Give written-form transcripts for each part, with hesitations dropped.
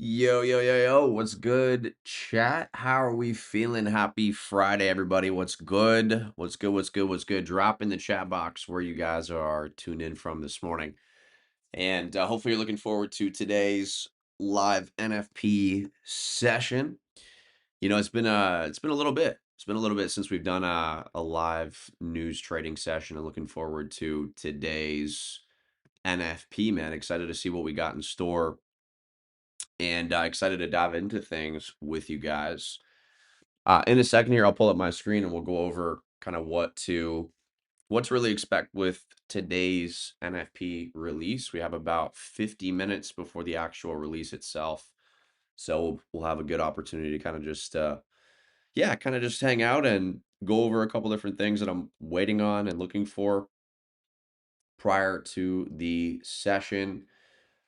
Yo, yo, yo, yo, what's good, chat? How are we feeling? Happy Friday, everybody. What's good? What's good? What's good? What's good? Drop in the chat box where you guys are tuned in from this morning. And hopefully you're looking forward to today's live NFP session. It's been a little bit. It's been a little bit since we've done a live news trading session. I'm looking forward to today's NFP, man. Excited to see what we got in store and excited to dive into things with you guys. In a second here, I'll pull up my screen and we'll go over kind of what to really expect with today's NFP release. We have about 50 minutes before the actual release itself. So we'll have a good opportunity to kind of just yeah, kind of just hang out and go over a couple different things that I'm waiting on and looking for prior to the session.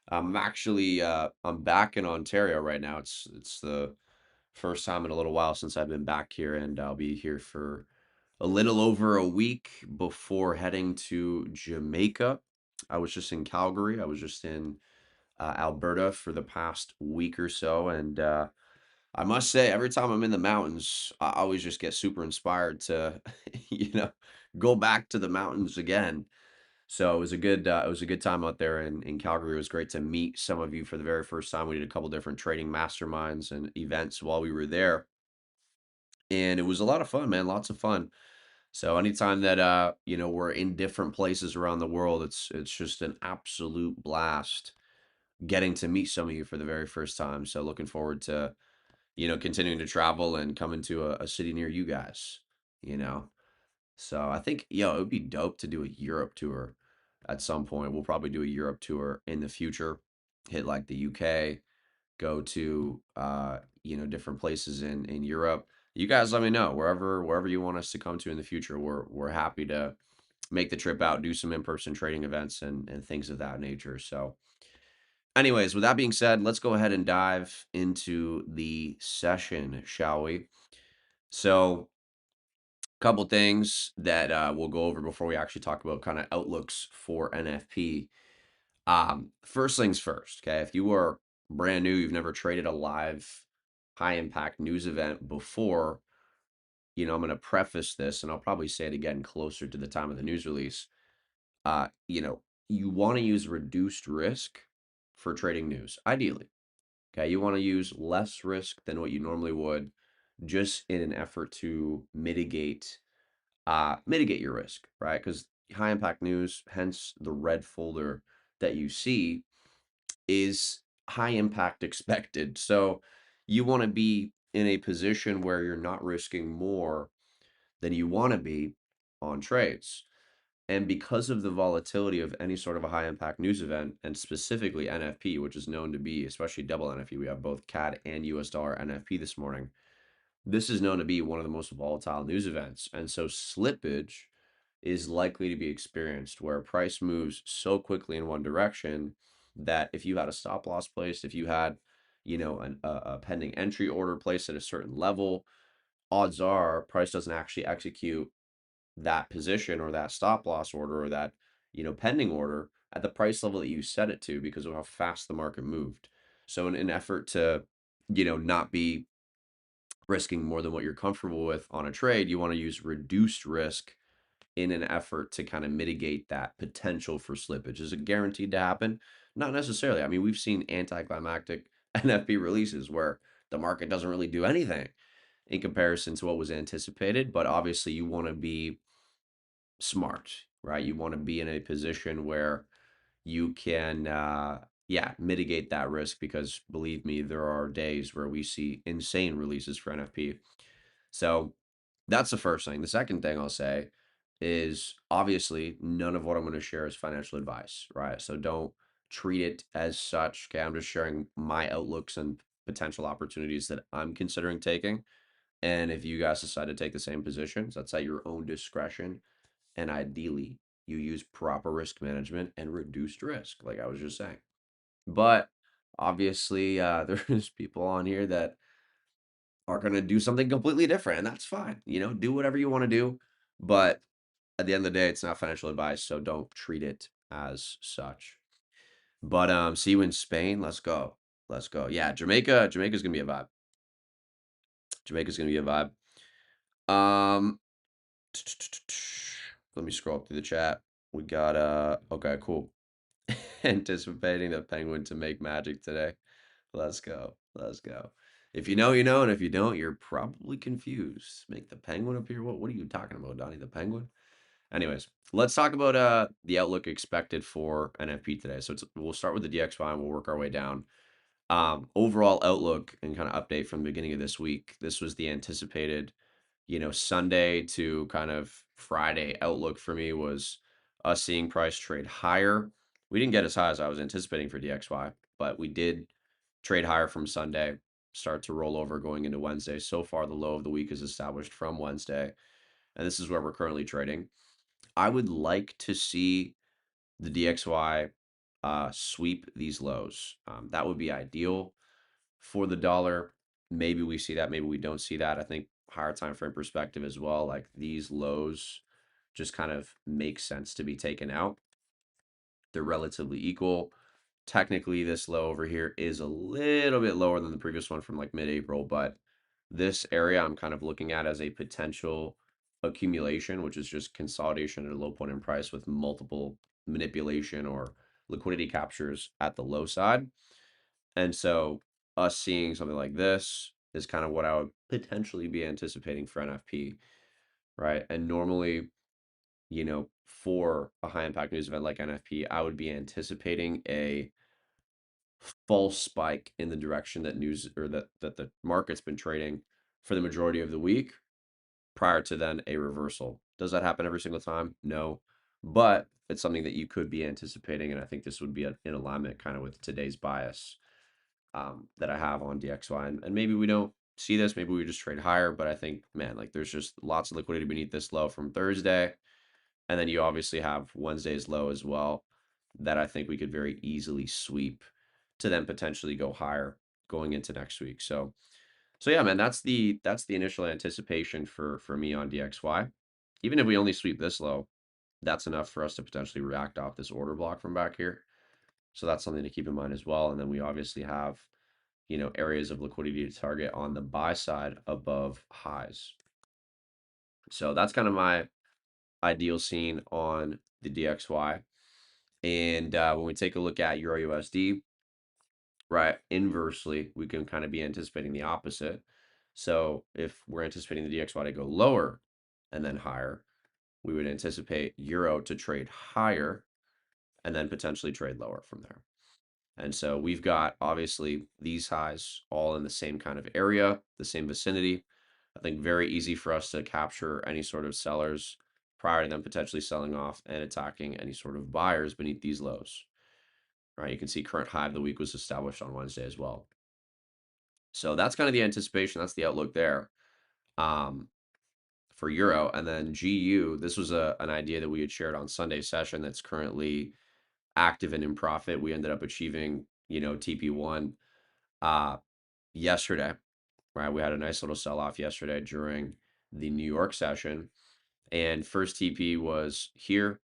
I'm back in Ontario right now. It's the first time in a little while since I've been back here, and I'll be here for a little over a week before heading to Jamaica. I was just in Calgary. I was just in Alberta for the past week or so, and I must say, every time I'm in the mountains, I always just get super inspired to, you know, go back to the mountains again. So it was a good time out there in Calgary. It was great to meet some of you for the very first time. We did a couple different trading masterminds and events while we were there, and it was a lot of fun, man. Lots of fun. So anytime that we're in different places around the world, it's just an absolute blast getting to meet some of you for the very first time. So looking forward to continuing to travel and coming to a city near you guys, you know. So I think, it would be dope to do a Europe tour at some point. We'll probably do a Europe tour in the future, hit like the UK, go to different places in Europe. You guys let me know wherever you want us to come to in the future. We're happy to make the trip out, do some in-person trading events and things of that nature. So anyways, with that being said, let's go ahead and dive into the session, shall we? So, a couple things that we'll go over before we actually talk about kind of outlooks for NFP. First things first, okay? If you are brand new, you've never traded a live high impact news event before, I'm going to preface this and I'll probably say it again closer to the time of the news release. Uh, you know, you want to use reduced risk for trading news, ideally. Okay, you want to use less risk than what you normally would, just in an effort to mitigate your risk, right? Because high impact news, hence the red folder that you see, is high impact expected. So you want to be in a position where you're not risking more than you want to be on trades. And because of the volatility of any sort of a high impact news event, and specifically NFP, which is known to be, especially double NFP, we have both CAD and US dollar NFP this morning. This is known to be one of the most volatile news events. And so slippage is likely to be experienced where price moves so quickly in one direction that if you had a stop loss placed, if you had, a pending entry order placed at a certain level, odds are price doesn't actually execute that position or that stop loss order or that pending order at the price level that you set it to because of how fast the market moved. So in an effort to not be risking more than what you're comfortable with on a trade, you want to use reduced risk in an effort to kind of mitigate that potential for slippage. Is it guaranteed to happen? Not necessarily. I mean, we've seen anticlimactic NFP releases where the market doesn't really do anything in comparison to what was anticipated, but obviously you want to be smart, right? You want to be in a position where you can mitigate that risk because believe me, there are days where we see insane releases for NFP. So that's the first thing. The second thing I'll say is obviously none of what I'm going to share is financial advice, right? So don't treat it as such. Okay, I'm just sharing my outlooks and potential opportunities that I'm considering taking. And if you guys decide to take the same positions, that's at your own discretion. And ideally, you use proper risk management and reduced risk, like I was just saying. But obviously, there's people on here that are going to do something completely different, and that's fine. Do whatever you want to do. But at the end of the day, it's not financial advice, so don't treat it as such. But see you in Spain. Let's go. Let's go. Yeah, Jamaica's gonna be a vibe. Jamaica's gonna be a vibe. Um, let me scroll up through the chat. We got okay, cool. Anticipating the penguin to make magic today. Let's go. Let's go. If you know, you know, and if you don't, you're probably confused. Make the penguin appear. What are you talking about, Donnie? The penguin? Anyways, let's talk about the outlook expected for NFP today. So we'll start with the DXY and we'll work our way down. Overall outlook and kind of update from the beginning of this week. This was the anticipated, Sunday to kind of Friday outlook for me was us seeing price trade higher. We didn't get as high as I was anticipating for DXY, but we did trade higher from Sunday, start to roll over going into Wednesday. So far, the low of the week is established from Wednesday, and this is where we're currently trading. I would like to see the DXY sweep these lows. That would be ideal for the dollar. Maybe we see that, maybe we don't see that. I think higher time frame perspective as well, like these lows just kind of make sense to be taken out. They're relatively equal. Technically, this low over here is a little bit lower than the previous one from like mid-April, but this area I'm kind of looking at as a potential accumulation, which is just consolidation at a low point in price with multiple manipulation or liquidity captures at the low side. And so us seeing something like this is kind of what I would potentially be anticipating for NFP, right? And normally, for a high impact news event like NFP, I would be anticipating a false spike in the direction that news or that the market's been trading for the majority of the week prior to then a reversal. Does that happen every single time? No. But it's something that you could be anticipating. And I think this would be in alignment kind of with today's bias that I have on DXY. And maybe we don't see this. Maybe we just trade higher. But I think, man, like there's just lots of liquidity beneath this low from Thursday. And then you obviously have Wednesday's low as well that I think we could very easily sweep to then potentially go higher going into next week. So yeah, man, that's the initial anticipation for me on DXY. Even if we only sweep this low, that's enough for us to potentially react off this order block from back here. So that's something to keep in mind as well. And then we obviously have, areas of liquidity to target on the buy side above highs. So that's kind of my ideal scene on the DXY. And when we take a look at Euro USD, right, inversely, we can kind of be anticipating the opposite. So if we're anticipating the DXY to go lower and then higher, we would anticipate Euro to trade higher and then potentially trade lower from there. And so we've got obviously these highs all in the same kind of area, the same vicinity. I think very easy for us to capture any sort of sellers prior to them potentially selling off and attacking any sort of buyers beneath these lows. Right? You can see current high of the week was established on Wednesday as well. So that's kind of the anticipation. That's the outlook there um, for Euro. And then GU, this was an idea that we had shared on Sunday session that's currently active and in profit. We ended up achieving, TP1 uh, yesterday, right? We had a nice little sell off yesterday during the New York session. And first TP was here,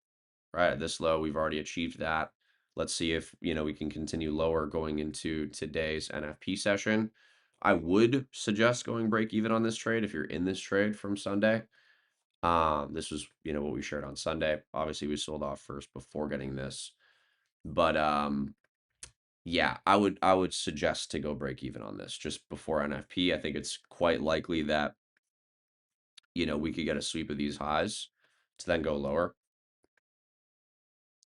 right? At this low, we've already achieved that. Let's see if, we can continue lower going into today's NFP session. I would suggest going break even on this trade if you're in this trade from Sunday. This was, what we shared on Sunday. Obviously, we sold off first before getting this. But yeah, I would suggest to go break even on this just before NFP. I think it's quite likely that, we could get a sweep of these highs to then go lower,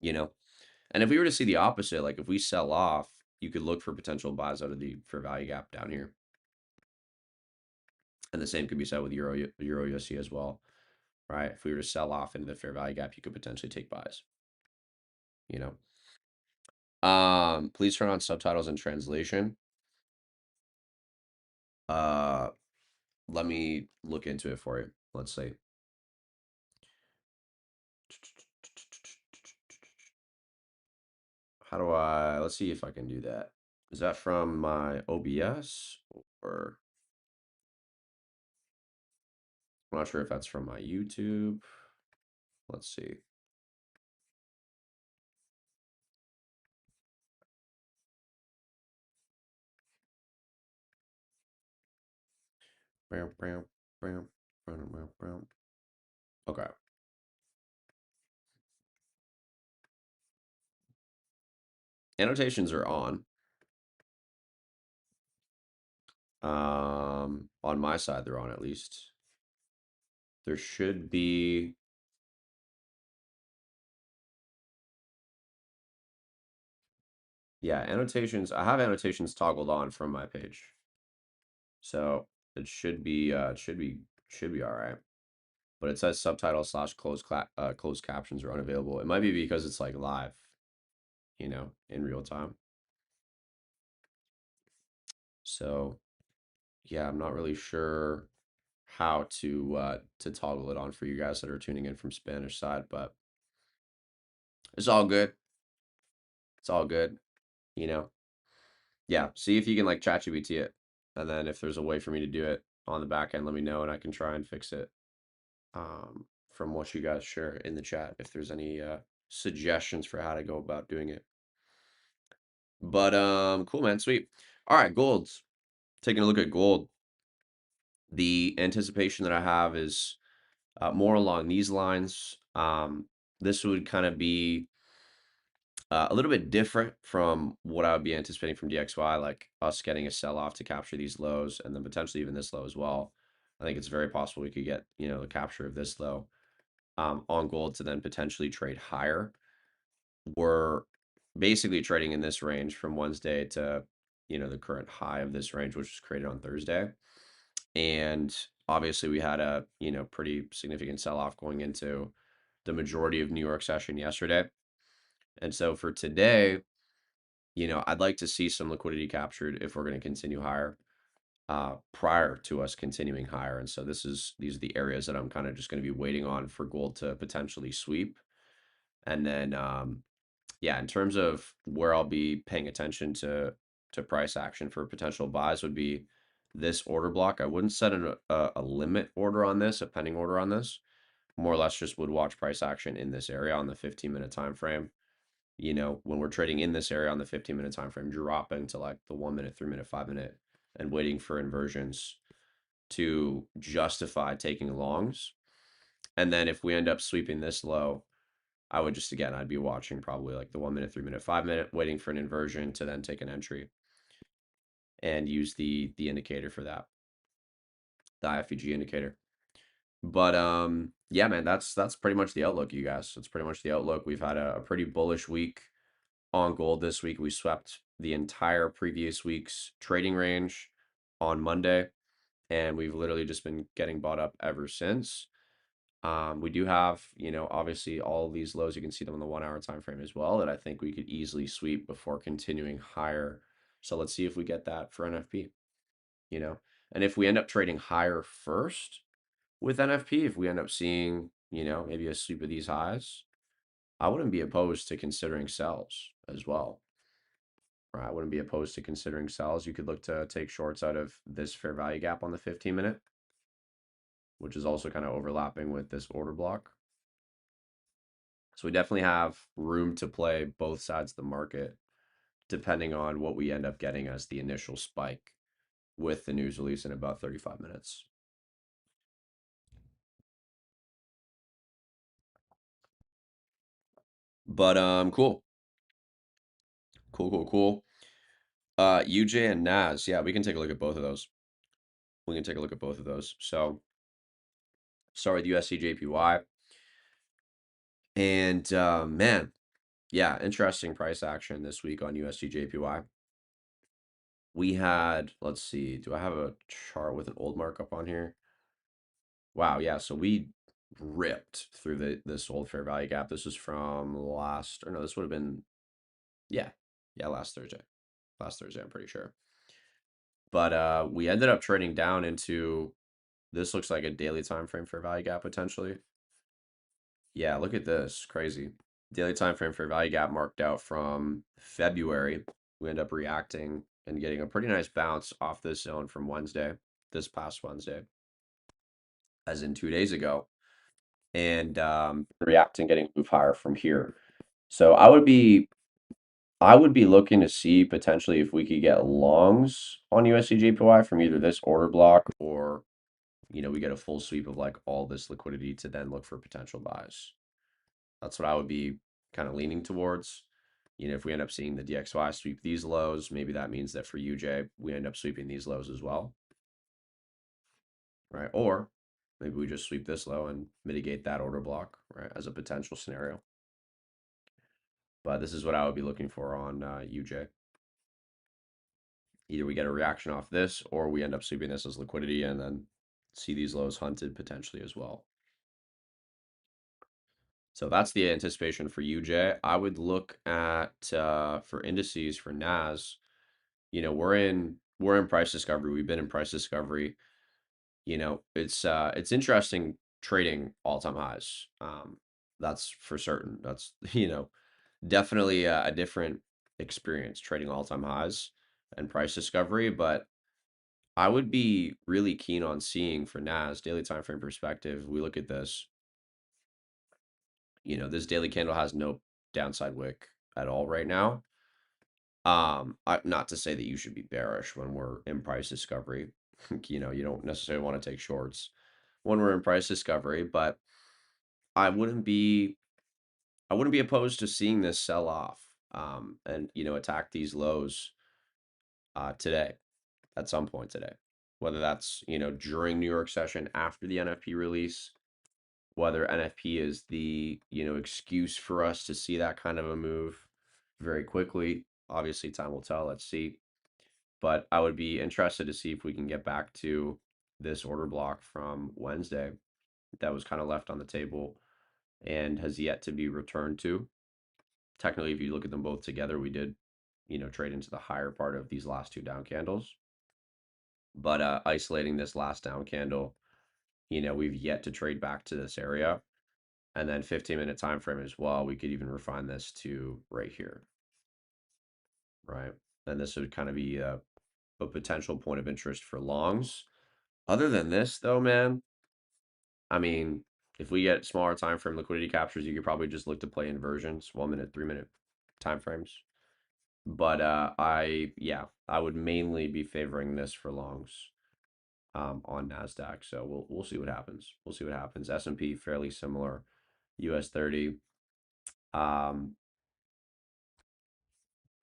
you know. And if we were to see the opposite, like if we sell off, you could look for potential buys out of the fair value gap down here. And the same could be said with Euro USD as well, right? If we were to sell off into the fair value gap, you could potentially take buys, you know. Please turn on subtitles and translation. Uh, let me look into it for you. Let's see. Let's see if I can do that. Is that from my OBS or I'm not sure if that's from my YouTube. Let's see. Okay. Annotations are on. On my side, they're on at least. There should be, yeah, annotations. I have annotations toggled on from my page. So it should be all right. But it says subtitle slash closed captions are unavailable. It might be because it's like live, in real time. So yeah, I'm not really sure how to toggle it on for you guys that are tuning in from Spanish side, but it's all good. It's all good, you know. Yeah, see if you can like ChatGPT it, and then if there's a way for me to do it on the back end, let me know and I can try and fix it. From what you guys share in the chat, if there's any suggestions for how to go about doing it. But cool, man, sweet. All right, golds. Taking a look at gold. The anticipation that I have is more along these lines. This would kind of be a little bit different from what I would be anticipating from DXY, like us getting a sell off to capture these lows and then potentially even this low as well. I think it's very possible we could get, the capture of this low on gold to then potentially trade higher. We're basically trading in this range from Wednesday to, the current high of this range, which was created on Thursday. And obviously we had a, pretty significant sell off going into the majority of New York session yesterday. And so for today, I'd like to see some liquidity captured if we're going to continue higher prior to us continuing higher. And so these are the areas that I'm kind of just going to be waiting on for gold to potentially sweep. And then, yeah, in terms of where I'll be paying attention to price action for potential buys would be this order block. I wouldn't set a limit order on this, a pending order on this. More or less just would watch price action in this area on the 15-minute time frame. When we're trading in this area on the 15-minute time frame, dropping to like the 1 minute, 3 minute, 5 minute, and waiting for inversions to justify taking longs. And then if we end up sweeping this low, I would just, again, I'd be watching probably like the 1 minute, 3 minute, 5 minute, waiting for an inversion to then take an entry and use the indicator for that, the IFEG indicator. But yeah, man, that's pretty much the outlook, you guys. That's pretty much the outlook. We've had a pretty bullish week on gold this week. We swept the entire previous week's trading range on Monday, and we've literally just been getting bought up ever since. We do have, obviously all of these lows, you can see them on the 1 hour time frame as well, that I think we could easily sweep before continuing higher. So let's see if we get that for NFP, and if we end up trading higher first with NFP, if we end up seeing, maybe a sweep of these highs, I wouldn't be opposed to considering sells as well. Right, I wouldn't be opposed to considering sells. You could look to take shorts out of this fair value gap on the 15-minute, which is also kind of overlapping with this order block. So we definitely have room to play both sides of the market, depending on what we end up getting as the initial spike with the news release in about 35 minutes. But cool. Cool. UJ and Nas, yeah, we can take a look at both of those. We can take a look at both of those. So start with USC JPY. And man, yeah, interesting price action this week on USD JPY. We had, let's see, do I have a chart with an old markup on here? Wow, yeah, so we ripped through this old fair value gap. This is from last, or no, this would have been, yeah, last Thursday. Last Thursday, I'm pretty sure. But we ended up trading down into, this looks like a daily time frame fair value gap potentially. Yeah, look at this, crazy. Daily time frame fair value gap marked out from February. We end up reacting and getting a pretty nice bounce off this zone from Wednesday, this past Wednesday, as in 2 days ago, and reacting, getting move higher from here. So I would be looking to see potentially if we could get longs on USD JPY from either this order block or we get a full sweep of like all this liquidity to then look for potential buys. That's what I would be kind of leaning towards. If we end up seeing the DXY sweep these lows, maybe that means that for UJ, we end up sweeping these lows as well, right? Or maybe we just sweep this low and mitigate that order block, right, as a potential scenario. But this is what I would be looking for on UJ. Either we get a reaction off this, or we end up sweeping this as liquidity and then see these lows hunted potentially as well. So that's the anticipation for UJ. I would look at for indices for NAS. We're in price discovery. We've been in price discovery. It's interesting trading all-time highs. That's for certain. That's definitely a different experience trading all-time highs and price discovery. But I would be really keen on seeing for NAS daily time frame perspective. We look at this. This daily candle has no downside wick at all right now. Not to say that you should be bearish when we're in price discovery. You don't necessarily want to take shorts when we're in price discovery, but I wouldn't be opposed to seeing this sell off and attack these lows today at some point today. Whether that's during New York session after the NFP release, whether NFP is the excuse for us to see that kind of a move very quickly. Obviously, time will tell. Let's see. But I would be interested to see if we can get back to this order block from Wednesday that was kind of left on the table and has yet to be returned to. Technically, if you look at them both together, we did, trade into the higher part of these last two down candles. But isolating this last down candle, we've yet to trade back to this area. And then 15-minute time frame as well. We could even refine this to right here, right? And this would kind of be a potential point of interest for longs. Other than this, though, man, I mean, if we get smaller time frame liquidity captures, you could probably just look to play inversions, 1 minute, 3 minute time frames. But I would mainly be favoring this for longs on Nasdaq. So we'll see what happens. We'll see what happens. S&P fairly similar. US 30. I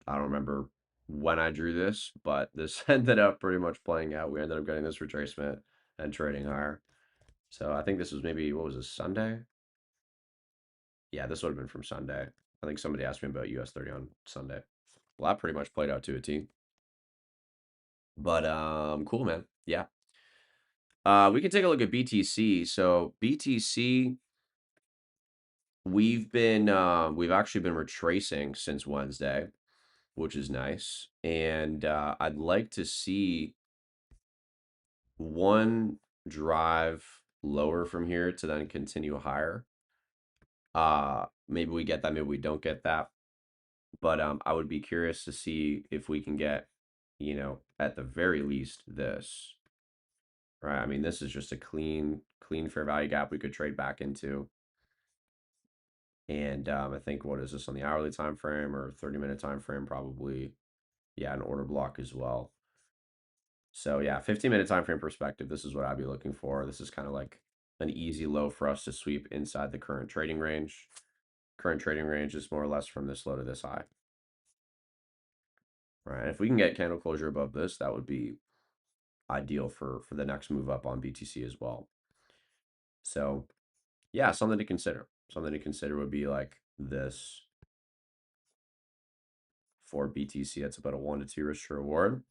don't remember when I drew this, but this ended up pretty much playing out. We ended up getting this retracement and trading higher. So I think this was maybe, what was this, Sunday? Yeah, this would have been from Sunday. I think somebody asked me about US 30 on Sunday. Well, that pretty much played out to a T. But cool, man. Yeah. We can take a look at BTC. So BTC, we've actually been retracing since Wednesday, which is nice. And I'd like to see one drive lower from here to then continue higher. Maybe we get that, maybe we don't get that. But I would be curious to see if we can get, at the very least this. Right? I mean, this is just a clean fair value gap we could trade back into. And I think, what is this on the hourly time frame or 30-minute time frame? Probably, yeah, an order block as well. So yeah, 15-minute time frame perspective, this is what I'd be looking for. This is kind of like an easy low for us to sweep inside the current trading range. Current trading range is more or less from this low to this high. Right. If we can get candle closure above this, that would be ideal for the next move up on BTC as well. So yeah, something to consider. Something to consider would be like this for BTC. That's about a 1 to 2 risk to reward.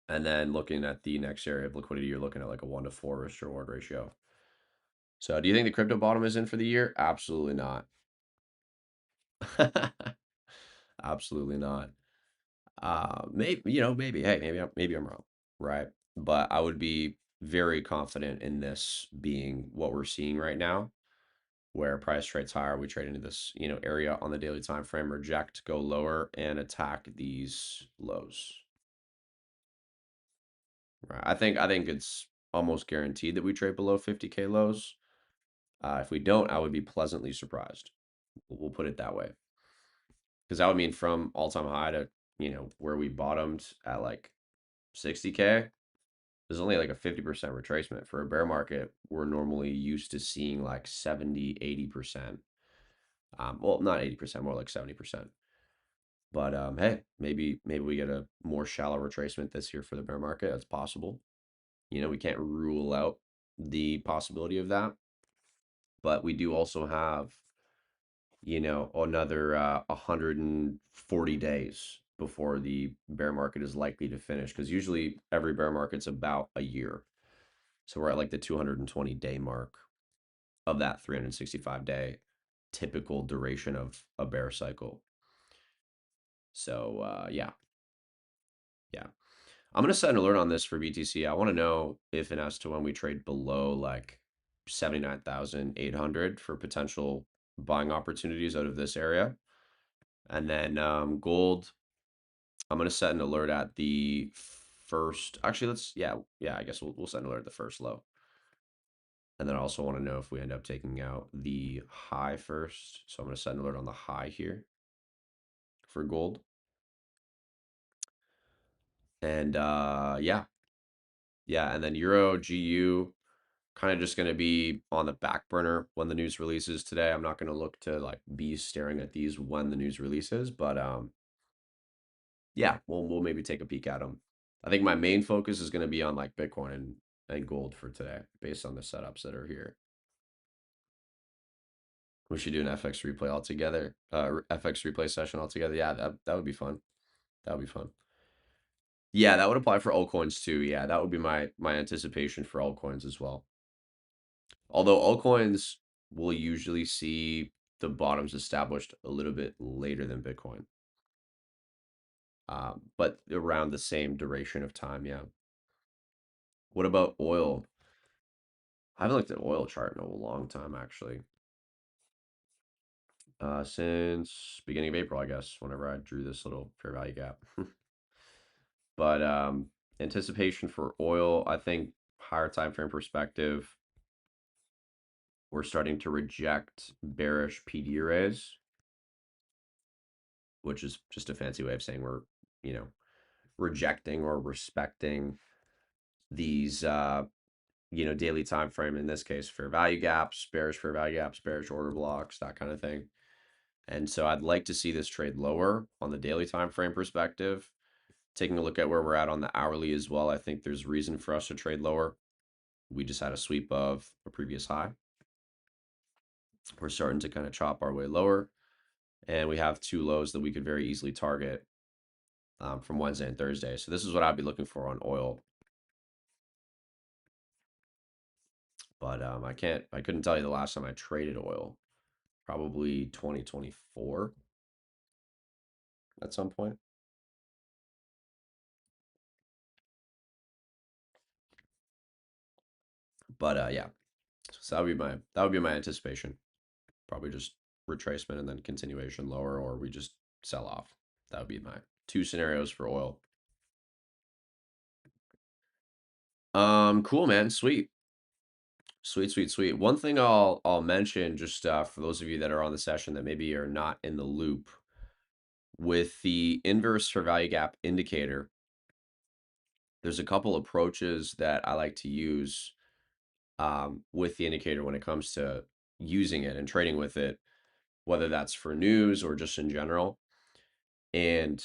And then looking at the next area of liquidity, you're looking at like a 1 to 4 risk to reward ratio. So do you think the crypto bottom is in for the year? Absolutely not. Absolutely not. Maybe, hey, maybe I'm wrong, right? But I would be very confident in this being what we're seeing right now, where price trades higher, we trade into this, area on the daily time frame, reject, go lower, and attack these lows. Right. I think it's almost guaranteed that we trade below 50K lows. If we don't, I would be pleasantly surprised. We'll put it that way. Because that would mean from all-time high to, where we bottomed at like 60K, there's only like a 50% retracement. For a bear market, we're normally used to seeing like 70, 80%. Well, not 80%, more like 70%. But hey, maybe we get a more shallow retracement this year for the bear market. That's possible. We can't rule out the possibility of that, but we do also have, another 140 days before the bear market is likely to finish. Because usually every bear market's about a year. So we're at like the 220-day mark of that 365-day typical duration of a bear cycle. So yeah, yeah. I'm gonna set an alert on this for BTC. I want to know if and as to when we trade below like 79,800 for potential buying opportunities out of this area. And then gold, I'm gonna set an alert at the first. Actually, yeah. I guess we'll set an alert at the first low. And then I also want to know if we end up taking out the high first. So I'm gonna set an alert on the high here for gold. And yeah, and then Euro GU kind of just going to be on the back burner when the news releases today. I'm not going to look to like be staring at these when the news releases, but yeah, we'll maybe take a peek at them. I think my main focus is going to be on like Bitcoin and gold for today, based on the setups that are here. We should do an FX replay all together, FX replay session all together. Yeah, that would be fun. That would be fun. Yeah, that would apply for altcoins too. Yeah, that would be my anticipation for altcoins as well. Although altcoins will usually see the bottoms established a little bit later than Bitcoin, but around the same duration of time. Yeah. What about oil? I haven't looked at oil chart in a long time, actually. Since beginning of April, I guess, whenever I drew this little fair value gap. But anticipation for oil, I think higher time frame perspective, we're starting to reject bearish PD arrays, which is just a fancy way of saying we're, you know, rejecting or respecting these daily time frame, in this case fair value gaps, bearish order blocks, that kind of thing. And so I'd like to see this trade lower on the daily time frame perspective. Taking a look at where we're at on the hourly as well, I think there's reason for us to trade lower. We just had a sweep of a previous high. We're starting to kind of chop our way lower, and we have two lows that we could very easily target from Wednesday and Thursday. So this is what I'd be looking for on oil. But I couldn't tell you the last time I traded oil. Probably 2024 at some point. But yeah, so that would be my anticipation. Probably just retracement and then continuation lower, or we just sell off. That would be my two scenarios for oil. Cool, man. Sweet. Sweet, sweet, sweet. One thing I'll mention, just for those of you that are on the session that maybe are not in the loop, with the inverse fair value gap indicator, there's a couple approaches that I like to use with the indicator when it comes to using it and trading with it, whether that's for news or just in general. And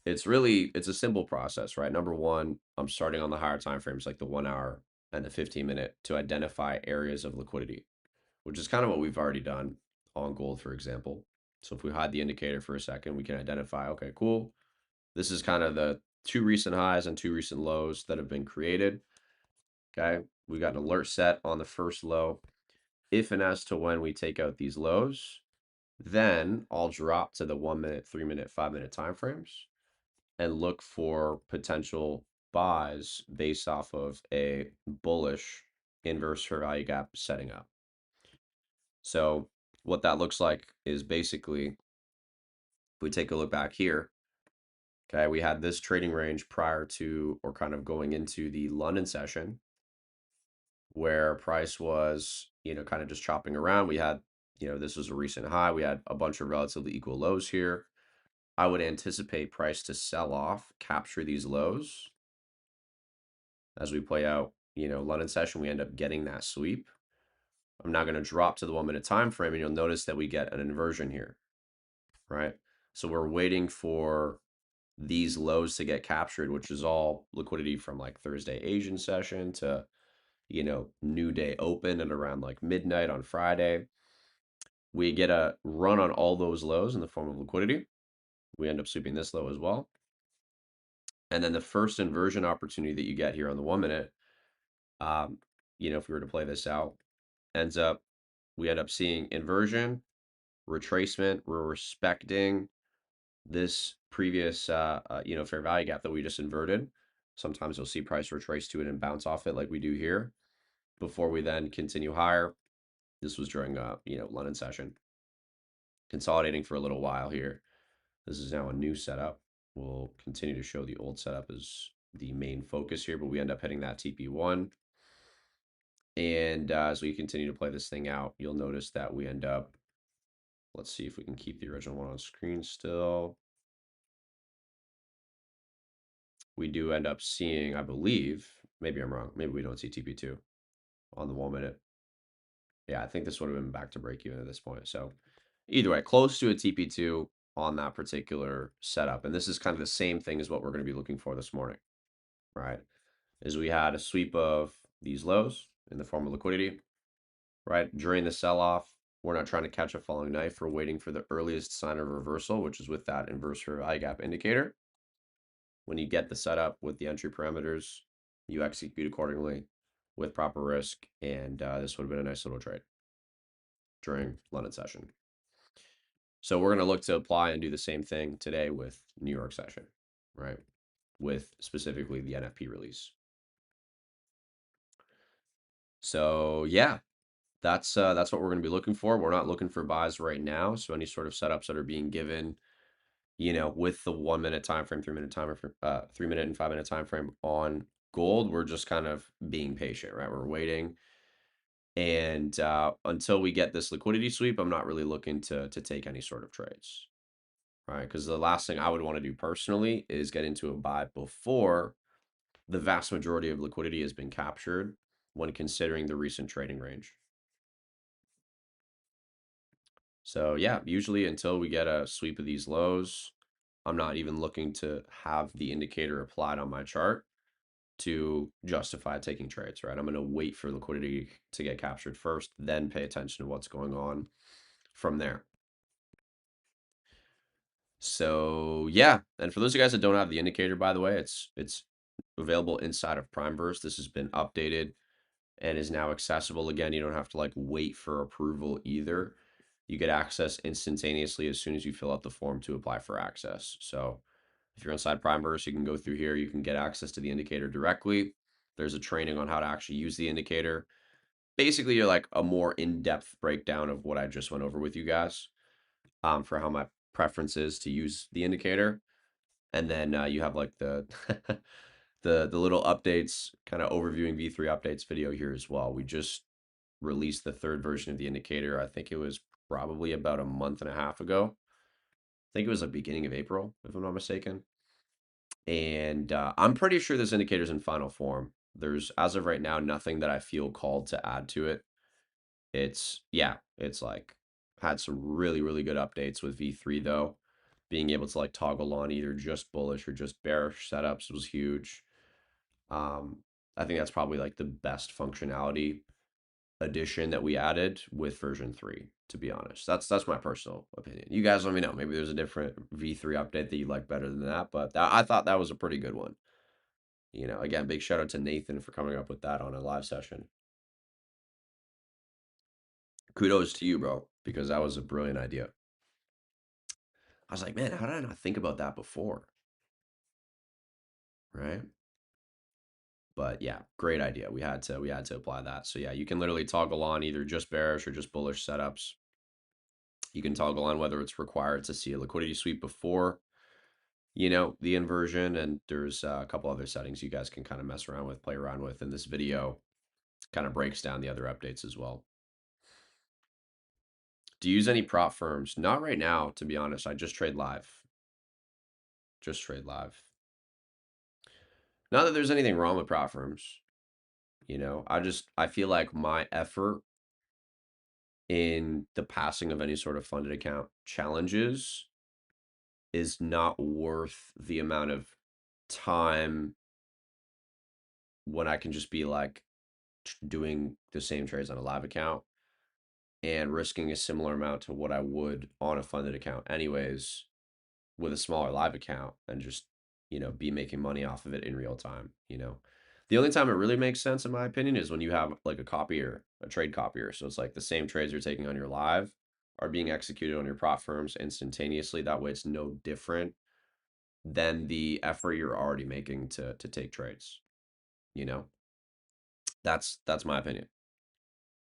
it's a simple process, right? Number one, I'm starting on the higher time frames, like the 1 hour and the 15-minute, to identify areas of liquidity, which is kind of what we've already done on gold, for example. So if we hide the indicator for a second, we can identify, okay, cool. This is kind of the two recent highs and two recent lows that have been created. Okay, we got an alert set on the first low. If and as to when we take out these lows, then I'll drop to the 1 minute, 3 minute, 5 minute time frames and look for potential buys based off of a bullish inverse fair value gap setting up. So what that looks like is basically, if we take a look back here, okay, we had this trading range prior to, or kind of going into, the London session, where price was, kind of just chopping around. We had, this was a recent high. We had a bunch of relatively equal lows here. I would anticipate price to sell off, capture these lows. As we play out, London session, we end up getting that sweep. I'm now going to drop to the 1 minute time frame, and you'll notice that we get an inversion here, right? So we're waiting for these lows to get captured, which is all liquidity from like Thursday Asian session to, new day open at around like midnight on Friday. We get a run on all those lows in the form of liquidity. We end up sweeping this low as well. And then the first inversion opportunity that you get here on the 1 minute, um, if we were to play this out, ends up, we end up seeing inversion, retracement. We're respecting this previous, fair value gap that we just inverted. Sometimes you'll see price retrace to it and bounce off it like we do here before we then continue higher. This was during, London session. Consolidating for a little while here. This is now a new setup. We'll continue to show the old setup as the main focus here, but we end up hitting that TP1. And as we continue to play this thing out, you'll notice that we end up, let's see if we can keep the original one on screen still. We do end up seeing, I believe, maybe I'm wrong, maybe we don't see TP2 on the 1 minute. Yeah, I think this would have been back to break even at this point. So either way, close to a TP2 on that particular setup. And this is kind of the same thing as what we're going to be looking for this morning, right? Is we had a sweep of these lows in the form of liquidity, right? During the sell-off, we're not trying to catch a falling knife. We're waiting for the earliest sign of reversal, which is with that inverse fair value gap indicator. When you get the setup with the entry parameters, you execute accordingly with proper risk. And this would have been a nice little trade during London session. So we're going to look to apply and do the same thing today with New York session, right? With specifically the NFP release. So yeah, that's what we're going to be looking for. We're not looking for buys right now. So any sort of setups that are being given, with the 1 minute time frame, 3 minute time frame, 3 minute and 5 minute time frame on gold, we're just kind of being patient, right? We're waiting. And until we get this liquidity sweep, I'm not really looking to take any sort of trades, right? Because the last thing I would want to do personally is get into a buy before the vast majority of liquidity has been captured when considering the recent trading range. So yeah, usually until we get a sweep of these lows, I'm not even looking to have the indicator applied on my chart to justify taking trades, right? I'm going to wait for liquidity to get captured first, then pay attention to what's going on from there. So yeah, and for those of you guys that don't have the indicator, by the way, it's available inside of Primeverse. This has been updated and is now accessible again. You don't have to like wait for approval either. You get access instantaneously as soon as you fill out the form to apply for access. So if you're inside Primeverse, you can go through here. You can get access to the indicator directly. There's a training on how to actually use the indicator. Basically, you're like a more in-depth breakdown of what I just went over with you guys, for how my preference is to use the indicator. And then you have like the the little updates, kind of overviewing V3 updates video here as well. We just released the third version of the indicator. I think it was probably about a month and a half ago. I think it was the beginning of April, if I'm not mistaken. And I'm pretty sure this indicator is in final form. There's, as of right now, nothing that I feel called to add to it. It's like had some really, really good updates with V3 though. Being able to like toggle on either just bullish or just bearish setups was huge. I think that's probably like the best functionality addition that we added with version 3, to be honest. That's my personal opinion. You guys let me know. Maybe there's a different V3 update that you like better than that, but I thought that was a pretty good one. Again, big shout out to Nathan for coming up with that on a live session. Kudos to you, bro, because that was a brilliant idea. I was like, man, how did I not think about that before? Right? But yeah, great idea. We had to apply that. So yeah, you can literally toggle on either just bearish or just bullish setups. You can toggle on whether it's required to see a liquidity sweep before, the inversion. And there's a couple other settings you guys can kind of mess around with, play around with. And this video kind of breaks down the other updates as well. Do you use any prop firms? Not right now, to be honest. I just trade live. Just trade live. Not that there's anything wrong with prop firms. I feel like my effort in the passing of any sort of funded account challenges is not worth the amount of time when I can just be like doing the same trades on a live account and risking a similar amount to what I would on a funded account anyways with a smaller live account and just, be making money off of it in real time. The only time it really makes sense in my opinion is when you have like a copier, a trade copier. So it's like the same trades you're taking on your live are being executed on your prop firms instantaneously. That way it's no different than the effort you're already making to take trades. You know? That's my opinion.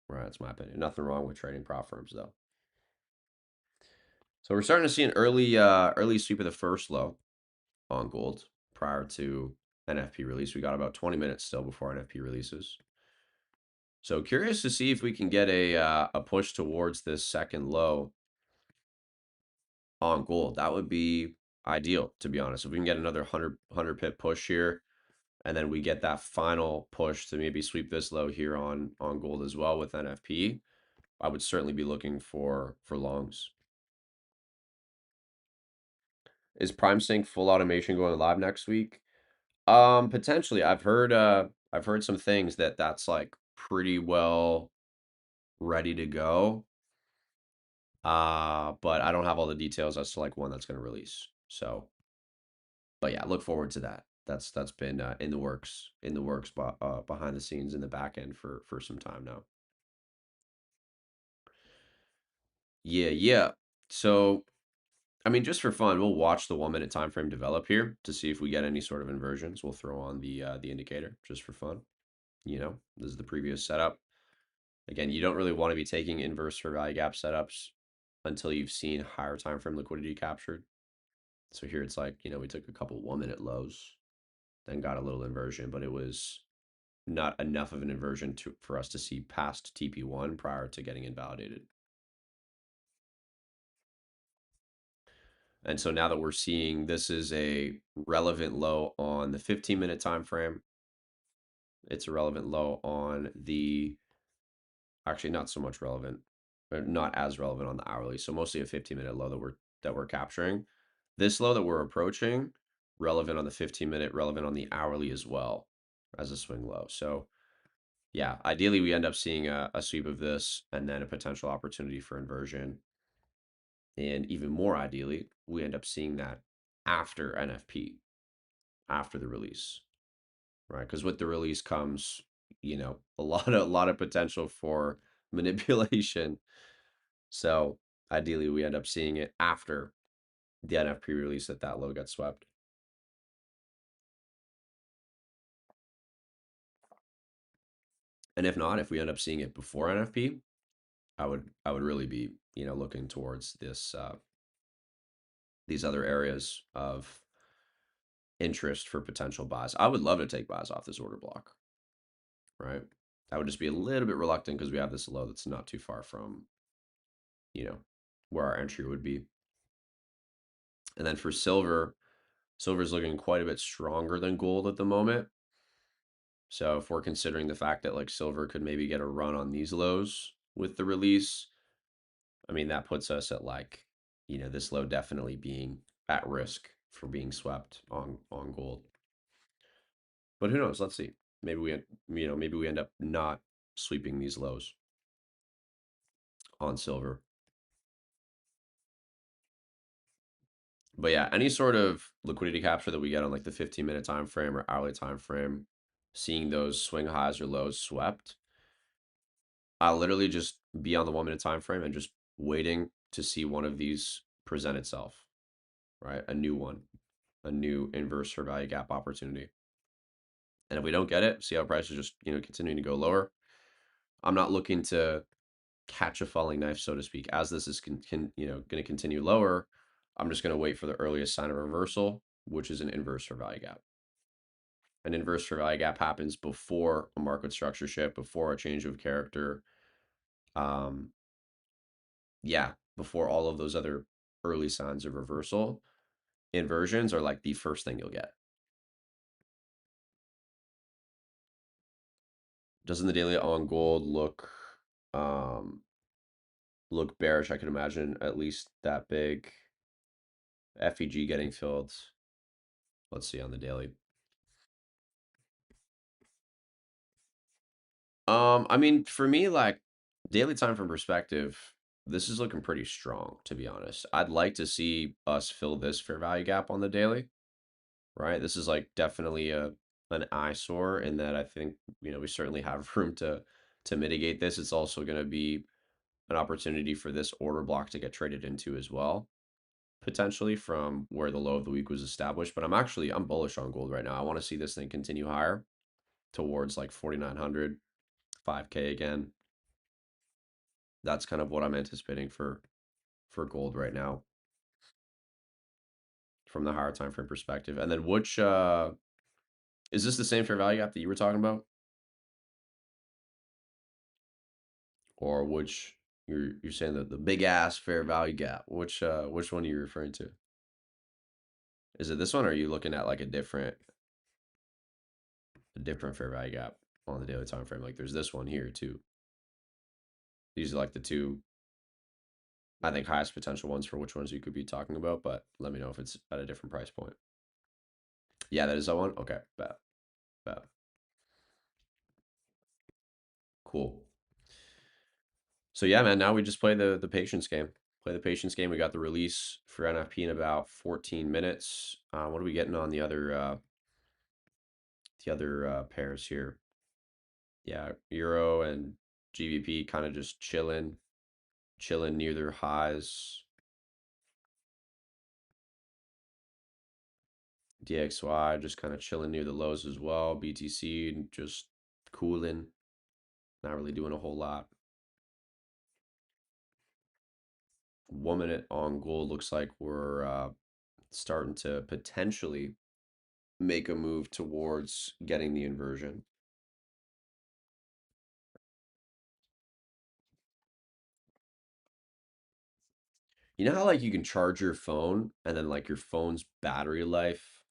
Right, that's my opinion. Nothing wrong with trading prop firms though. So we're starting to see an early sweep of the first low on gold prior to NFP release. We got about 20 minutes still before NFP releases. So curious to see if we can get a push towards this second low on gold. That would be ideal, to be honest. If we can get another 100 pip push here, and then we get that final push to maybe sweep this low here on gold as well with NFP, I would certainly be looking for longs. Is Prime Sync full automation going live next week? Potentially. I've heard some things that's like pretty well ready to go. But I don't have all the details as to like when that's going to release. So, but yeah, look forward to that. That's been in the works behind the scenes in the back end for some time now. Yeah, yeah. So, I mean, just for fun, we'll watch the 1 minute time frame develop here to see if we get any sort of inversions. We'll throw on the indicator just for fun. This is the previous setup. Again, you don't really want to be taking inverse for value gap setups until you've seen higher time frame liquidity captured. So here it's like, we took a couple 1 minute lows, then got a little inversion, but it was not enough of an inversion for us to see past TP1 prior to getting invalidated. And so now that we're seeing this is a relevant low on the 15-minute time frame, it's a relevant low on the actually not so much relevant, or not as relevant on the hourly. So mostly a 15-minute low that we're capturing. This low that we're approaching, relevant on the 15-minute, relevant on the hourly as well as a swing low. So yeah, ideally we end up seeing a sweep of this and then a potential opportunity for inversion. And even more ideally, we end up seeing that after NFP, after the release, right? Because with the release comes, a lot of potential for manipulation. So ideally, we end up seeing it after the NFP release that low gets swept. And if not, if we end up seeing it before NFP, I would really be looking towards these other areas of interest for potential buys. I would love to take buys off this order block, right? I would just be a little bit reluctant because we have this low that's not too far from you know where our entry would be. And then for silver's looking quite a bit stronger than gold at the moment. So if we're considering the fact that like silver could maybe get a run on these lows with the release, I mean that puts us at like, this low definitely being at risk for being swept on gold. But who knows? Let's see. Maybe we end up not sweeping these lows on silver. But yeah, any sort of liquidity capture that we get on like the 15-minute time frame or hourly time frame, seeing those swing highs or lows swept, I'll literally just be on the 1 minute time frame and just waiting to see one of these present itself, right? A new one, a new inverse for value gap opportunity. And if we don't get it, see how prices just, continuing to go lower. I'm not looking to catch a falling knife, so to speak. As this is going to continue lower, I'm just going to wait for the earliest sign of reversal, which is an inverse for value gap. An inverse for value gap happens before a market structure shift, before a change of character. Um, yeah, before all of those other early signs of reversal. Inversions are like the first thing you'll get. Doesn't the daily on gold um look bearish? I can imagine at least that big FEG getting filled. Let's see on the daily. I mean, for me, like daily time from perspective, this is looking pretty strong, to be honest. I'd like to see us fill this fair value gap on the daily, right? This is like definitely a an eyesore in that I think, we certainly have room to mitigate this. It's also going to be an opportunity for this order block to get traded into as well, potentially from where the low of the week was established. But I'm bullish on gold right now. I want to see this thing continue higher towards like 4,900, 5K again. That's kind of what I'm anticipating for gold right now from the higher time frame perspective. And then which is this the same fair value gap that you were talking about? Or which you're saying that the big ass fair value gap? Which one are you referring to? Is it this one or are you looking at like a different fair value gap on the daily time frame? Like there's this one here too. These are like the two I think highest potential ones for which ones you could be talking about, but let me know if it's at a different price point. Yeah, that is that one. Okay, bet, bet. Cool. So yeah, man. Now we just play the patience game. Play the patience game. We got the release for NFP in about 14 minutes. What are we getting on the other pairs here? Yeah, Euro and GBP kind of just chilling near their highs. DXY just kind of chilling near the lows as well. BTC just cooling, not really doing a whole lot. 1 minute on gold looks like we're starting to potentially make a move towards getting the inversion. You know how like you can charge your phone and then like your phone's battery life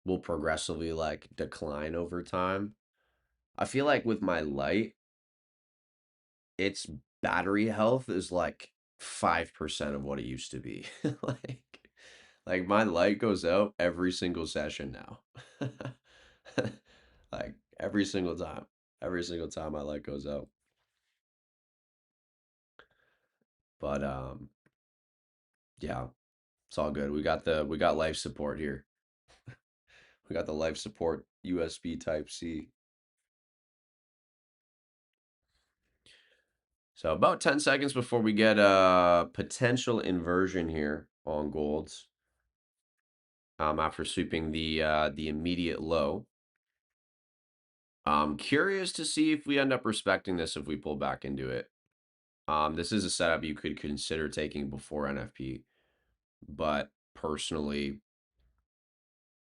will progressively like decline over time? I feel like with my light, its battery health is like 5% of what it used to be. like like my light goes out every single session now. like every single time. Every single time my light goes out. But yeah, it's all good. We got life support here. We got the life support USB type C. So about 10 seconds before we get a potential inversion here on golds. After sweeping the immediate low. I'm curious to see if we end up respecting this if we pull back into it. This is a setup you could consider taking before NFP, but personally,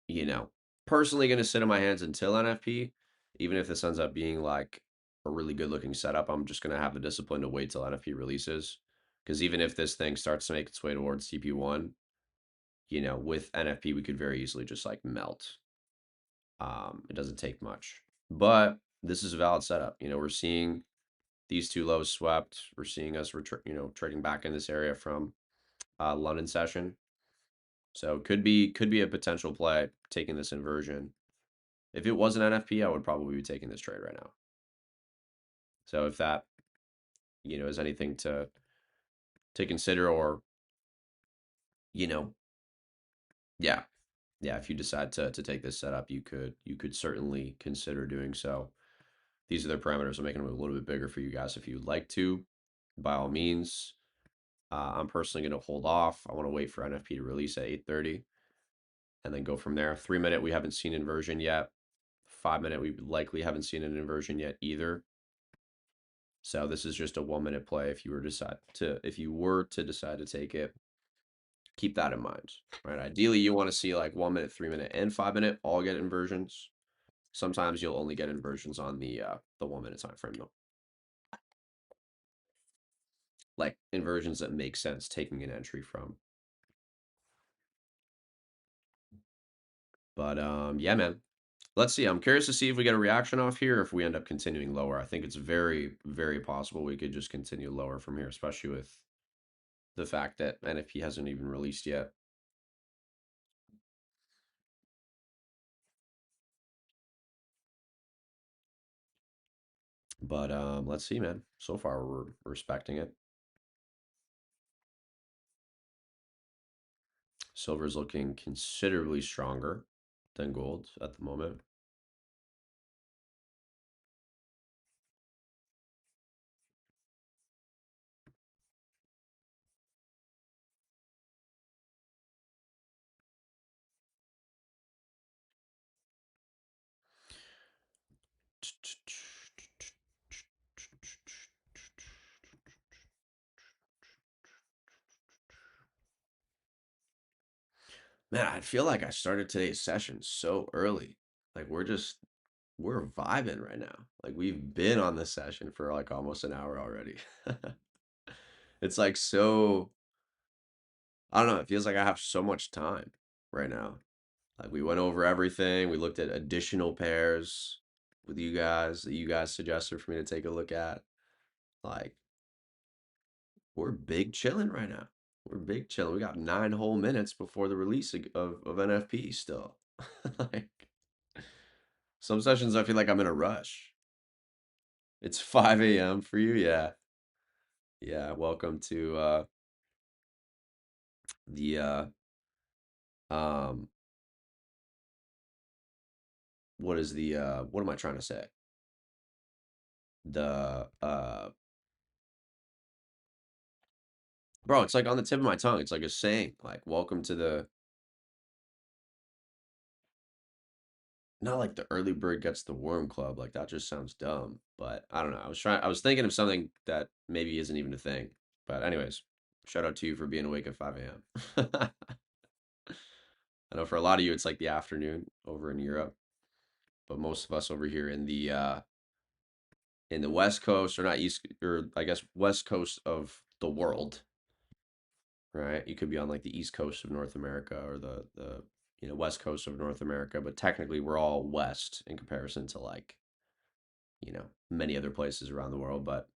you know, personally going to sit on my hands until NFP. Even if this ends up being like a really good looking setup, I'm just going to have the discipline to wait till NFP releases. Because even if this thing starts to make its way towards TP1, with NFP, we could very easily just like melt. It doesn't take much, but this is a valid setup. We're seeing these two lows swept. We're seeing us, trading back in this area from London session. So could be a potential play taking this inversion. If it was an NFP, I would probably be taking this trade right now. So if that, is anything to consider or, you know, yeah, yeah, if you decide to take this setup, you could certainly consider doing so. These are the parameters. I'm making them a little bit bigger for you guys if you'd like to, by all means. I'm personally going to hold off. I want to wait for NFP to release at 8:30 and then go from there. 3 minute, we haven't seen inversion yet. 5 minute, we likely haven't seen an inversion yet either. So this is just a 1 minute play. If you were to decide to take it, keep that in mind. Right. Ideally, you want to see like 1 minute, 3 minute, and 5 minute all get inversions. Sometimes you'll only get inversions on the 1 minute time frame though. Like inversions that make sense taking an entry from. But yeah, man. Let's see. I'm curious to see if we get a reaction off here, if we end up continuing lower. I think it's very, very possible we could just continue lower from here, especially with the fact that NFP hasn't even released yet. But let's see, man. So far, we're respecting it. Silver's looking considerably stronger than gold at the moment. Man, I feel like I started today's session so early. Like we're vibing right now. Like we've been on this session for like almost an hour already. It's like so, I don't know, it feels like I have so much time right now. Like we went over everything. We looked at additional pairs with you guys that you guys suggested for me to take a look at. Like we're big chilling right now. We're big chilling. We got 9 whole minutes before the release of NFP still. Like some sessions I feel like I'm in a rush. It's 5 a.m. for you, yeah. Yeah, welcome to the um what is the what am I trying to say? The bro, it's like on the tip of my tongue. It's like a saying, like welcome to the not like the early bird gets the worm club. Like that just sounds dumb. But I don't know. I was thinking of something that maybe isn't even a thing. But anyways, shout out to you for being awake at 5 a.m. I know for a lot of you it's like the afternoon over in Europe, but most of us over here in the West Coast or not East or I guess West Coast of the world, right? You could be on like the East Coast of North America or the West Coast of North America, but technically we're all West in comparison to like many other places around the world. But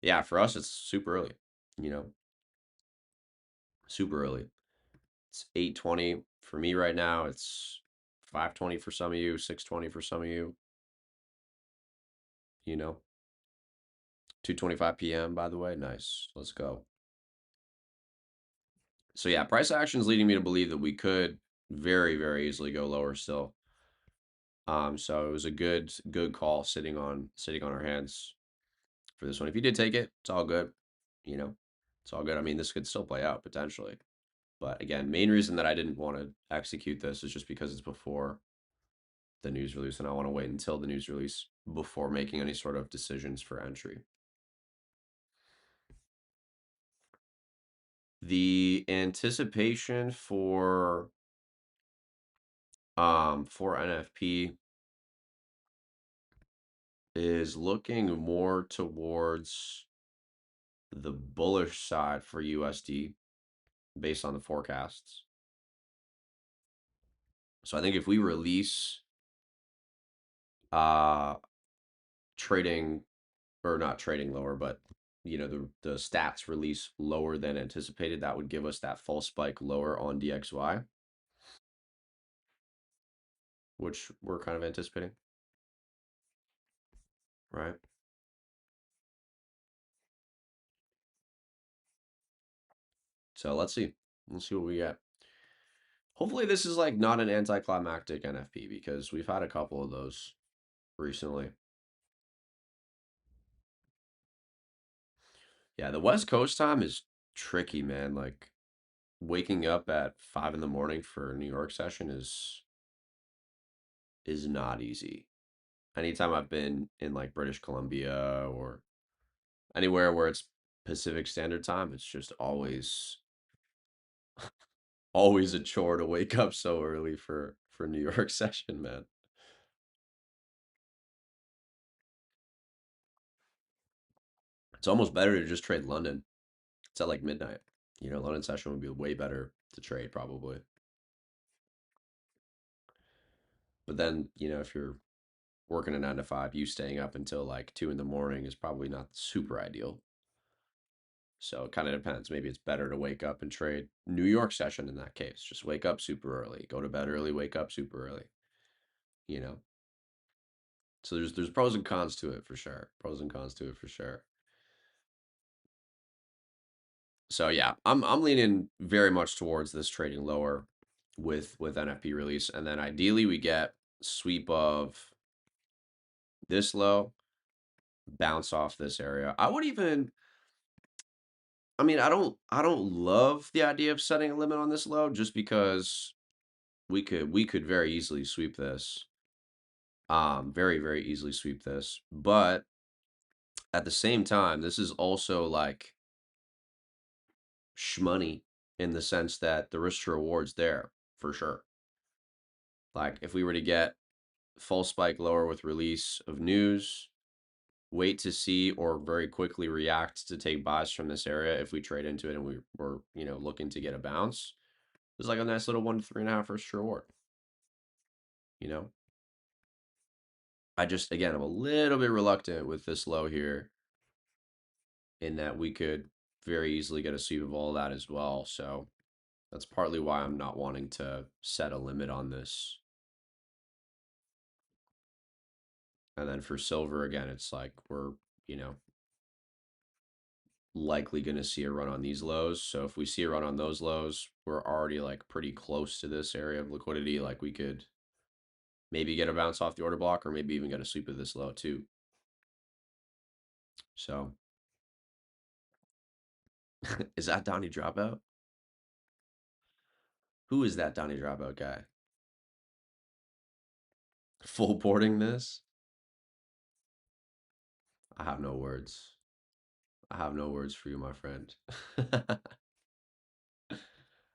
yeah, for us, it's super early, you know, super early. It's 8:20 for me right now. It's 5:20 for some of you, 6:20 for some of you, you know, 2:25 p.m. by the way. Nice. Let's go. So yeah, price action is leading me to believe that we could very, very easily go lower still. So it was a good call sitting on our hands for this one. If you did take it, it's all good. You know, it's all good. I mean, this could still play out potentially. But again, main reason that I didn't want to execute this is just because it's before the news release, and I want to wait until the news release before making any sort of decisions for entry. The anticipation for NFP is looking more towards the bullish side for USD based on the forecasts. So I think if we release uh trading or not trading lower, but the stats release lower than anticipated, that would give us that false spike lower on DXY, which we're kind of anticipating, right? So let's see. Let's see what we get. Hopefully this is like not an anticlimactic NFP because we've had a couple of those recently. Yeah, the West Coast time is tricky, man. Like waking up at 5 in the morning for a New York session is not easy. Anytime I've been in like British Columbia or anywhere where it's Pacific Standard Time, it's just always a chore to wake up so early for New York session, man. It's almost better to just trade London. It's at like midnight. London session would be way better to trade probably. But then, if you're working a 9 to 5, you staying up until like 2 in the morning is probably not super ideal. So it kind of depends. Maybe it's better to wake up and trade New York session in that case. Just wake up super early, go to bed early, wake up super early, you know? So there's pros and cons to it for sure. Pros and cons to it for sure. So yeah, I'm leaning very much towards this trading lower with NFP release, and then ideally we get sweep of this low, bounce off this area. I would even, I mean, I don't love the idea of setting a limit on this low just because we could very easily sweep this. Very, very easily sweep this. But at the same time, this is also like shmoney in the sense that the risk to reward's there for sure. Like if we were to get full spike lower with release of news, wait to see or very quickly react to take buys from this area if we trade into it and we were, looking to get a bounce. It's like a nice little 1 to 3.5 risk to reward, you know? I just, again, I'm a little bit reluctant with this low here in that we could very easily get a sweep of all of that as well. So that's partly why I'm not wanting to set a limit on this. And then for silver, again, it's like we're, you know, likely going to see a run on these lows. So if we see a run on those lows, we're already like pretty close to this area of liquidity. Like we could maybe get a bounce off the order block or maybe even get a sweep of this low too. So is that Donnie Dropout? Who is that Donnie Dropout guy? Full boarding this? I have no words. I have no words for you, my friend.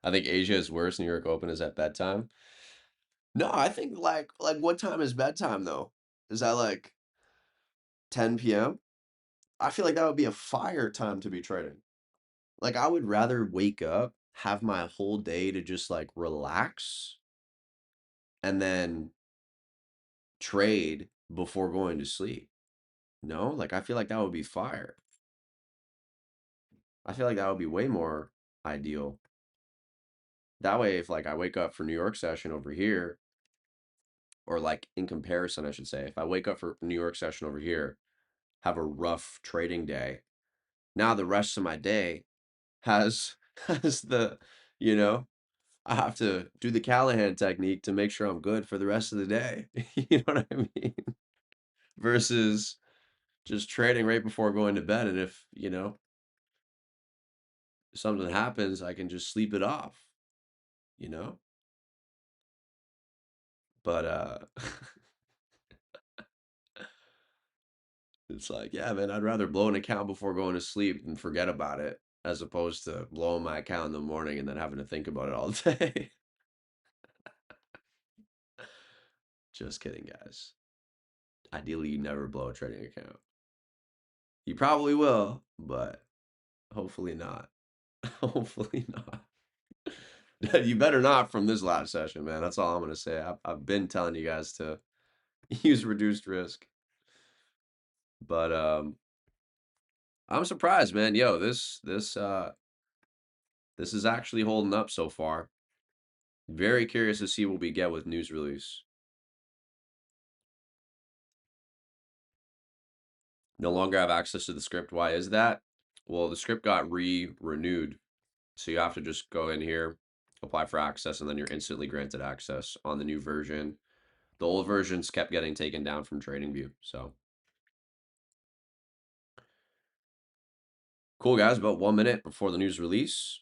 I think Asia is worse. New York Open is at bedtime. No, I think like what time is bedtime though? Is that like 10 p.m.? I feel like that would be a fire time to be trading. Like I would rather wake up, have my whole day to just like relax and then trade before going to sleep. No, like I feel like that would be fire. I feel like that would be way more ideal. That way, if like I wake up for New York session over here, or like in comparison, I should say, if I wake up for New York session over here, have a rough trading day, now the rest of my day has has the, you know, I have to do the Callahan technique to make sure I'm good for the rest of the day. You know what I mean? Versus just trading right before going to bed. And if, something happens, I can just sleep it off, you know? But it's like, yeah, man, I'd rather blow an account before going to sleep and forget about it as opposed to blowing my account in the morning and then having to think about it all day. Just kidding, guys. Ideally, you never blow a trading account. You probably will, but hopefully not. Hopefully not. You better not from this last session, man. That's all I'm gonna say. I've been telling you guys to use reduced risk, but I'm surprised, man. Yo, this is actually holding up so far. Very curious to see what we get with news release. No longer have access to the script. Why is that? Well, the script got renewed, so you have to just go in here, apply for access, and then you're instantly granted access on the new version. The old versions kept getting taken down from TradingView. So cool, guys. About 1 minute before the news release.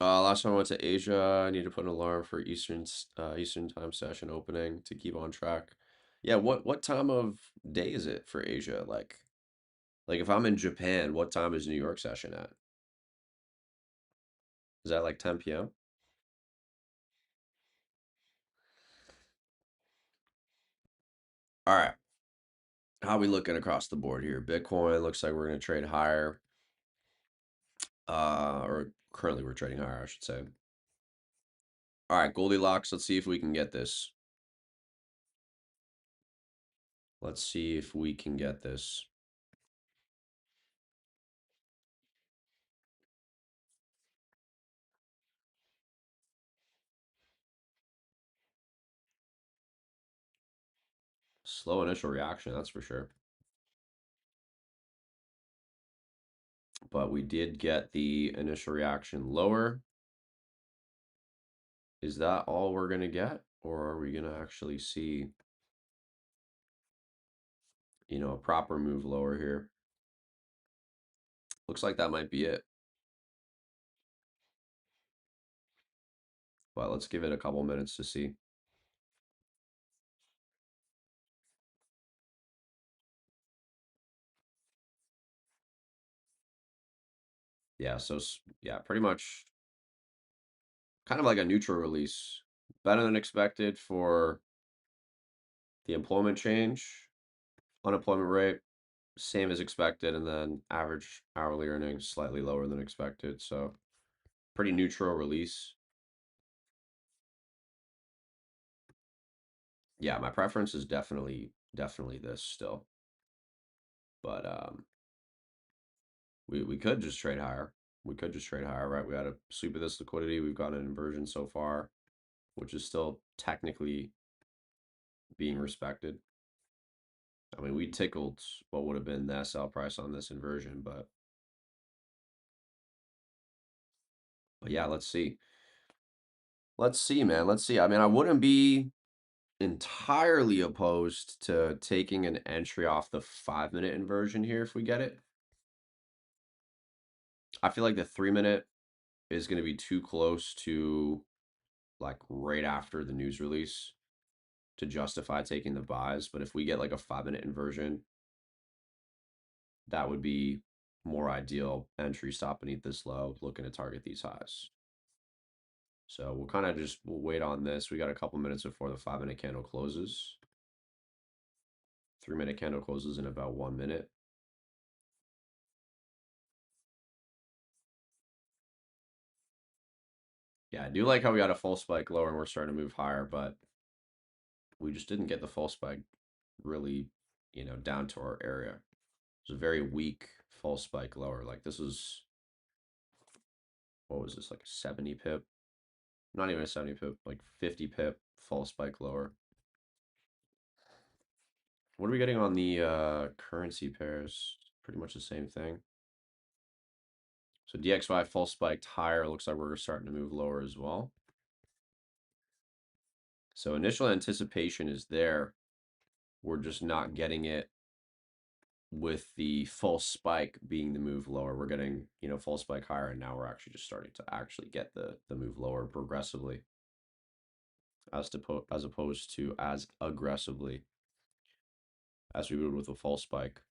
Last time I went to Asia, I need to put an alarm for Eastern time session opening to keep on track. Yeah, what time of day is it for Asia? Like if I'm in Japan, what time is New York session at? Is that like 10 p.m.? All right. How are we looking across the board here? Bitcoin looks like we're going to trade higher. Or currently we're trading higher, I should say. All right, Goldilocks, let's see if we can get this. Let's see if we can get this. Slow initial reaction, that's for sure. But we did get the initial reaction lower. Is that all we're going to get? Or are we going to actually see, a proper move lower here? Looks like that might be it. But let's give it a couple minutes to see. Yeah, so yeah, pretty much kind of like a neutral release. Better than expected for the employment change, unemployment rate, same as expected, and then average hourly earnings slightly lower than expected. So pretty neutral release. Yeah, my preference is definitely this still. But we could just trade higher. We could just trade higher, right? We had a sweep of this liquidity. We've got an inversion so far, which is still technically being respected. I mean, we tickled what would have been the SL price on this inversion, but yeah, let's see. Let's see, man. Let's see. I mean, I wouldn't be entirely opposed to taking an entry off the 5-minute inversion here if we get it. I feel like the 3-minute is going to be too close to like right after the news release to justify taking the buys. But if we get like a 5-minute inversion, that would be more ideal entry stop beneath this low, looking to target these highs. So we'll kind of we'll wait on this. We got a couple minutes before the 5-minute candle closes. 3-minute candle closes in about 1 minute. Yeah, I do like how we got a full spike lower and we're starting to move higher, but we just didn't get the full spike really, down to our area. It's a very weak full spike lower. Like this was, what was this, like a 70 pip? Not even a 70 pip, like 50 pip full spike lower. What are we getting on the currency pairs? Pretty much the same thing. So DXY full spiked higher. Looks like we're starting to move lower as well. So initial anticipation is there. We're just not getting it with the full spike being the move lower. We're getting, full spike higher, and now we're actually just starting to actually get the move lower progressively as opposed to as aggressively as we would with a full spike.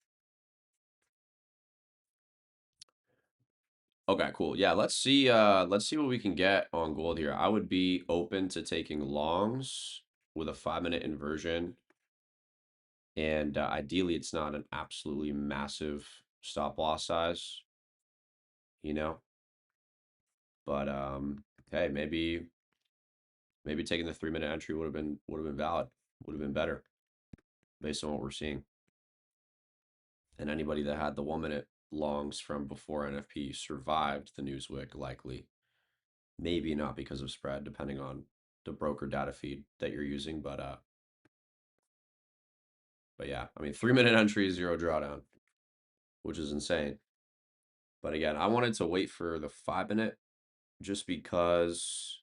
Okay, cool. Yeah, let's see what we can get on gold here. I would be open to taking longs with a 5-minute inversion. And ideally it's not an absolutely massive stop loss size, you know. But hey, maybe taking the 3-minute entry would have been valid, would have been better based on what we're seeing. And anybody that had the 1-minute longs from before NFP survived the Newswick likely. Maybe not because of spread, depending on the broker data feed that you're using, but yeah, I mean 3-minute entry, 0 drawdown, which is insane. But again, I wanted to wait for the 5-minute just because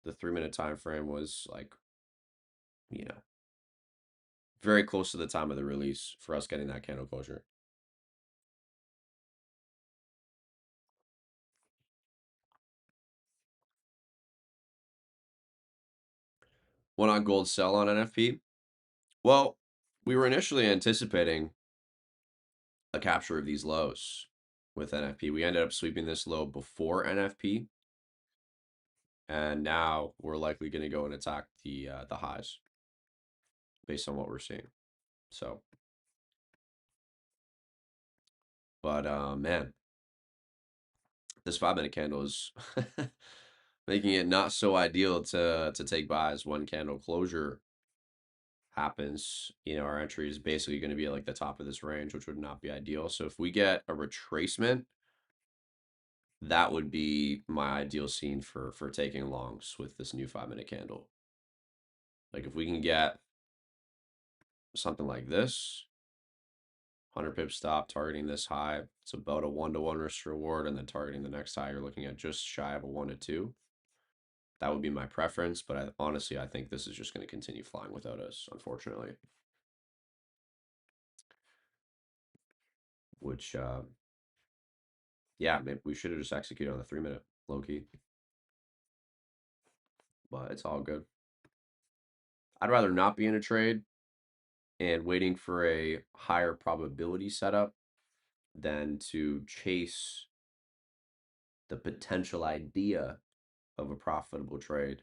the 3-minute time frame was like, you know, very close to the time of the release for us getting that candle closure. When on gold sell on NFP? Well, we were initially anticipating a capture of these lows with NFP. We ended up sweeping this low before NFP, and now we're likely going to go and attack the highs based on what we're seeing. So, but man, this 5-minute candle is making it not so ideal to take buys when candle closure happens. Our entry is basically going to be at like the top of this range, which would not be ideal. So if we get a retracement, that would be my ideal scene for taking longs with this new 5-minute candle. Like if we can get something like this. 100 pip stop targeting this high. It's about a 1-to-1 risk reward, and then targeting the next high, you're looking at just shy of a 1-to-2. That would be my preference, but honestly, I think this is just going to continue flying without us, unfortunately. Which, yeah, maybe we should have just executed on the 3-minute low key, but it's all good. I'd rather not be in a trade and waiting for a higher probability setup than to chase the potential idea of a profitable trade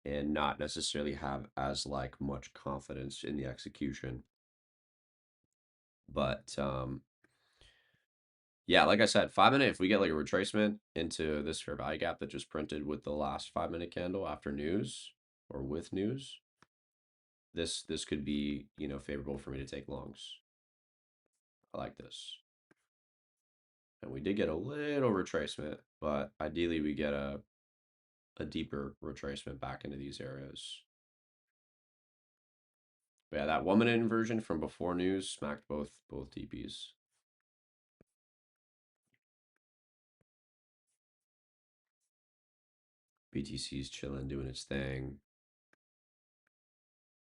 and not necessarily have as like much confidence in the execution. But yeah, like I said, 5-minute, if we get like a retracement into this fair value gap that just printed with the last 5-minute candle after news or with news, this could be, you know, favorable for me to take longs. I like this. And we did get a little retracement, but ideally we get a deeper retracement back into these areas. But yeah, that 1-minute inversion from before news smacked both DPs. BTC's chilling, doing its thing.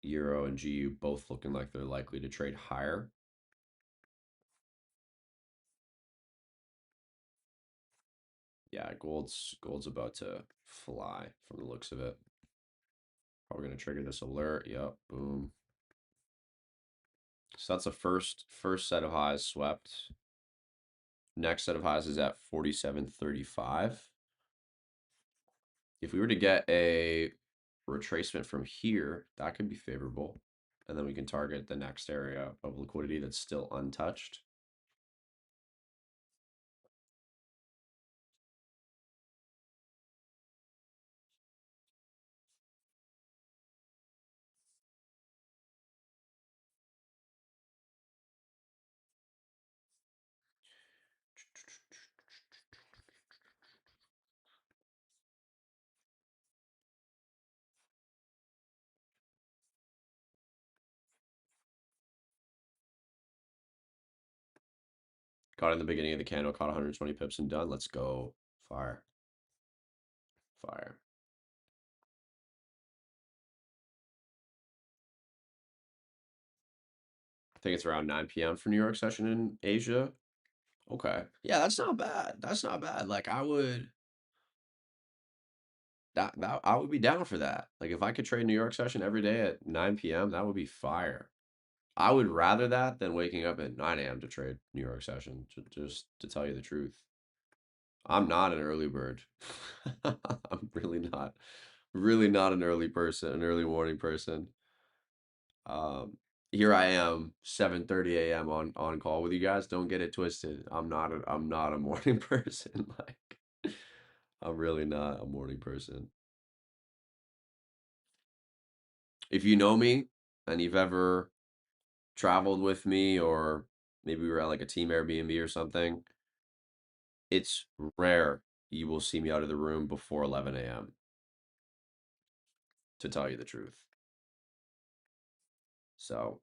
Euro and GU both looking like they're likely to trade higher. Yeah, gold's about to fly from the looks of it. Probably gonna trigger this alert. Yep, boom. So that's the first set of highs swept. Next set of highs is at 47.35. If we were to get a retracement from here, that could be favorable. And then we can target the next area of liquidity that's still untouched. Caught in the beginning of the candle, caught 120 pips and done. Let's go. Fire. Fire. I think it's around 9 p.m. for New York session in Asia. Okay. Yeah, that's not bad. That's not bad. Like I would that I would be down for that. Like if I could trade New York session every day at 9 p.m., that would be fire. I would rather that than waking up at 9 a.m. to trade New York session, just to tell you the truth. I'm not an early bird. I'm really not an early person, an early morning person. Here I am, 7:30 a.m. on call with you guys. Don't get it twisted. I'm not a morning person. Like I'm really not a morning person. If you know me and you've ever traveled with me or maybe we were at like a team Airbnb or something, it's rare you will see me out of the room before 11 a.m. to tell you the truth. So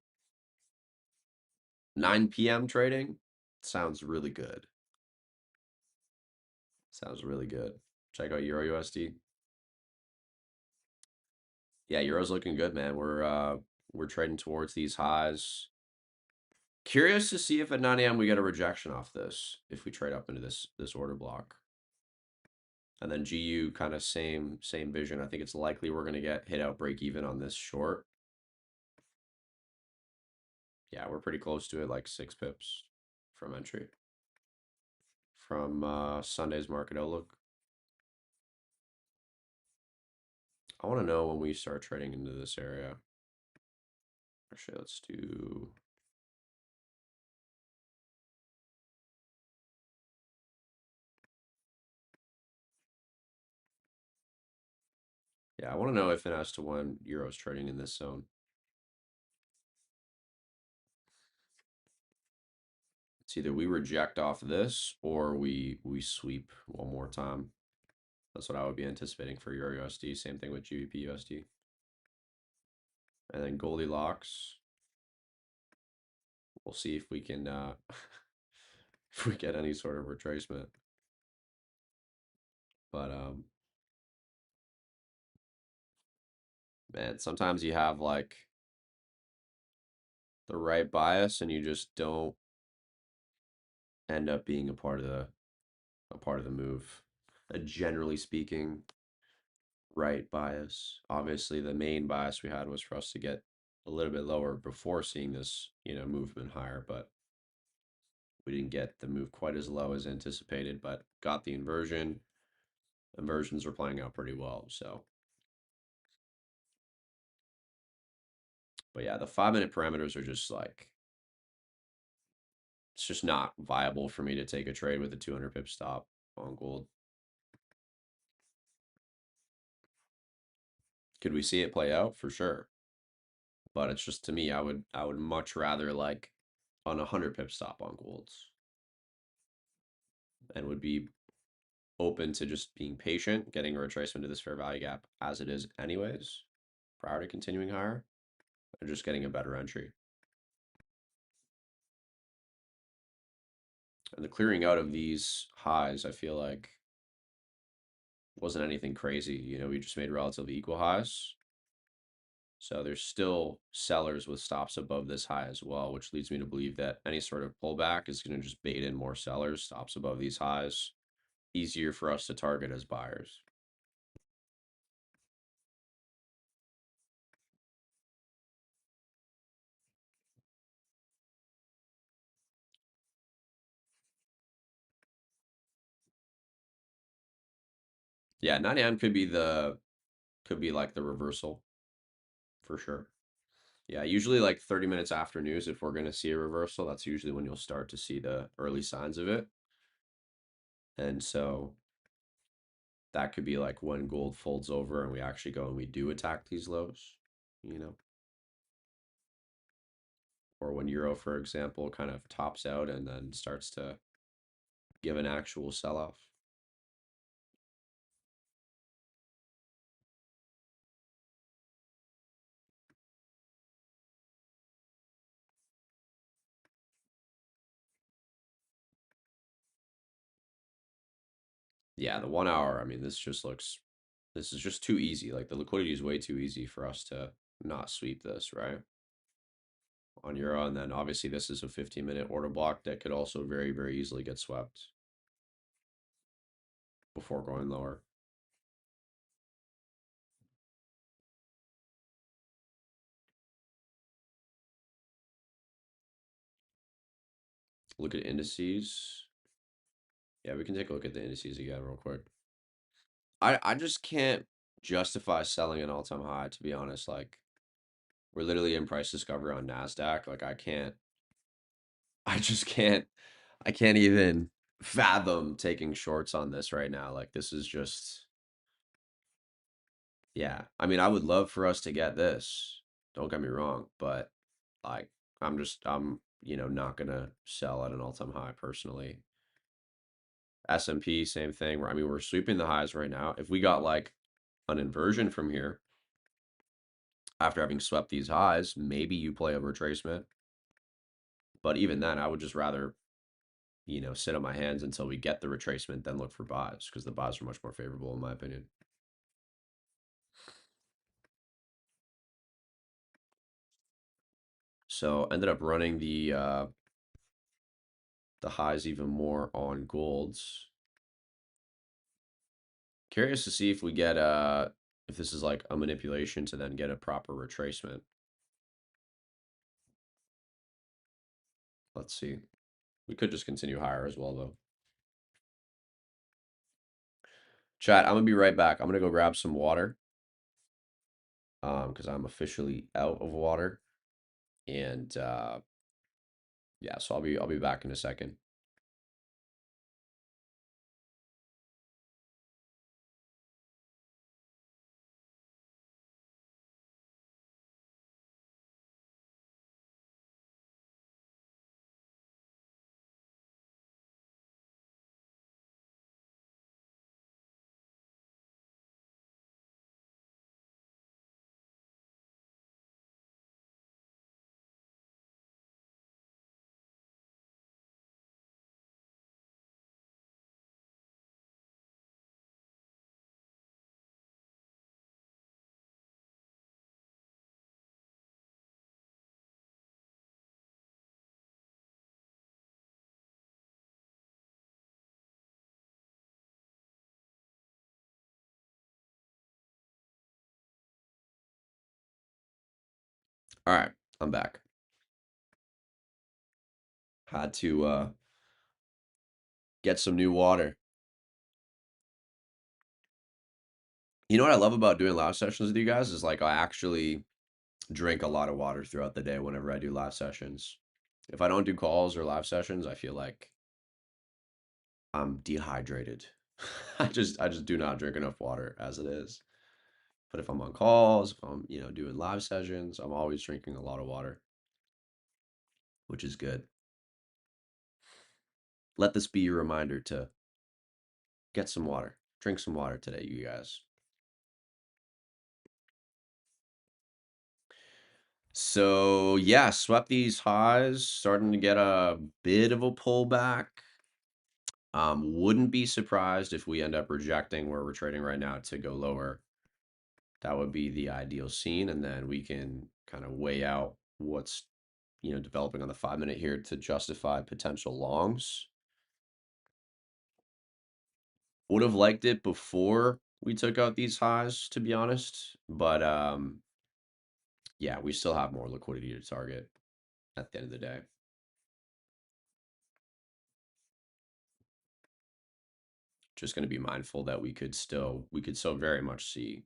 9 p.m. trading sounds really good. Sounds really good. Check out Euro USD. Yeah, Euro's looking good, man. We're trading towards these highs. Curious to see if at 9 a.m. we get a rejection off this if we trade up into this order block. And then GU kind of same vision. I think it's likely we're going to get hit out break even on this short. Yeah, we're pretty close to it, like 6 pips from entry. From Sunday's market outlook. I want to know when we start trading into this area. Actually, let's do... Yeah, I want to know if and as to when Euro's trading in this zone. It's either we reject off this or we sweep one more time. That's what I would be anticipating for Euro USD. Same thing with GBP USD. And then Goldilocks. We'll see if we can if we get any sort of retracement. But man, sometimes you have like the right bias and you just don't end up being a part of the move. Generally speaking, right bias. Obviously, the main bias we had was for us to get a little bit lower before seeing this, movement higher, but we didn't get the move quite as low as anticipated, but got the inversion. Inversions are playing out pretty well. So, but yeah, the 5 minute parameters are just like, it's just not viable for me to take a trade with a 200 pip stop on gold. Could we see it play out? For sure. But it's just, to me, I would much rather like on a 100 pip stop on golds, and would be open to just being patient, getting a retracement to this fair value gap as it is anyways, prior to continuing higher, and just getting a better entry. And the clearing out of these highs, I feel like, wasn't anything crazy. We just made relatively equal highs. So there's still sellers with stops above this high as well, which leads me to believe that any sort of pullback is going to just bait in more sellers, stops above these highs. Easier for us to target as buyers. Yeah, 9 a.m. could be like the reversal for sure. Yeah, usually like 30 minutes after news, if we're going to see a reversal, that's usually when you'll start to see the early signs of it. And so that could be like when gold folds over and we actually go and we do attack these lows, you know, or when euro, for example, kind of tops out and then starts to give an actual sell off. Yeah, the 1 hour, I mean, this is just too easy. Like the liquidity is way too easy for us to not sweep this, right? On euro. And then obviously this is a 15-minute order block that could also very, very easily get swept before going lower. Look at indices. Yeah, we can take a look at the indices again real quick. I just can't justify selling an all-time high, to be honest. Like we're literally in price discovery on NASDAQ. Like I just can't even fathom taking shorts on this right now. Like this is just, yeah. I mean, I would love for us to get this. Don't get me wrong, but like I'm not gonna sell at an all-time high personally. S&P, same thing. I mean, we're sweeping the highs right now. If we got like an inversion from here after having swept these highs, maybe you play a retracement. But even then, I would just rather, sit on my hands until we get the retracement, then look for buys because the buys are much more favorable in my opinion. So ended up running the highs even more on golds. Curious to see if we get if this is like a manipulation to then get a proper retracement. Let's see. We could just continue higher as well though. Chat, I'm gonna be right back. I'm gonna go grab some water. Because I'm officially out of water. And yeah, so I'll be back in a second. All right, I'm back. Had to get some new water. You know what I love about doing live sessions with you guys is like I actually drink a lot of water throughout the day whenever I do live sessions. If I don't do calls or live sessions, I feel like I'm dehydrated. I just do not drink enough water as it is. But if I'm on calls, if I'm, doing live sessions, I'm always drinking a lot of water, which is good. Let this be your reminder to get some water. Drink some water today, you guys. So yeah, swept these highs, starting to get a bit of a pullback. Wouldn't be surprised if we end up rejecting where we're trading right now to go lower. That would be the ideal scene, and then we can kind of weigh out what's developing on the 5 minute here to justify potential longs. Would have liked it before we took out these highs, to be honest, but yeah, we still have more liquidity to target at the end of the day. Just going to be mindful that we could still very much see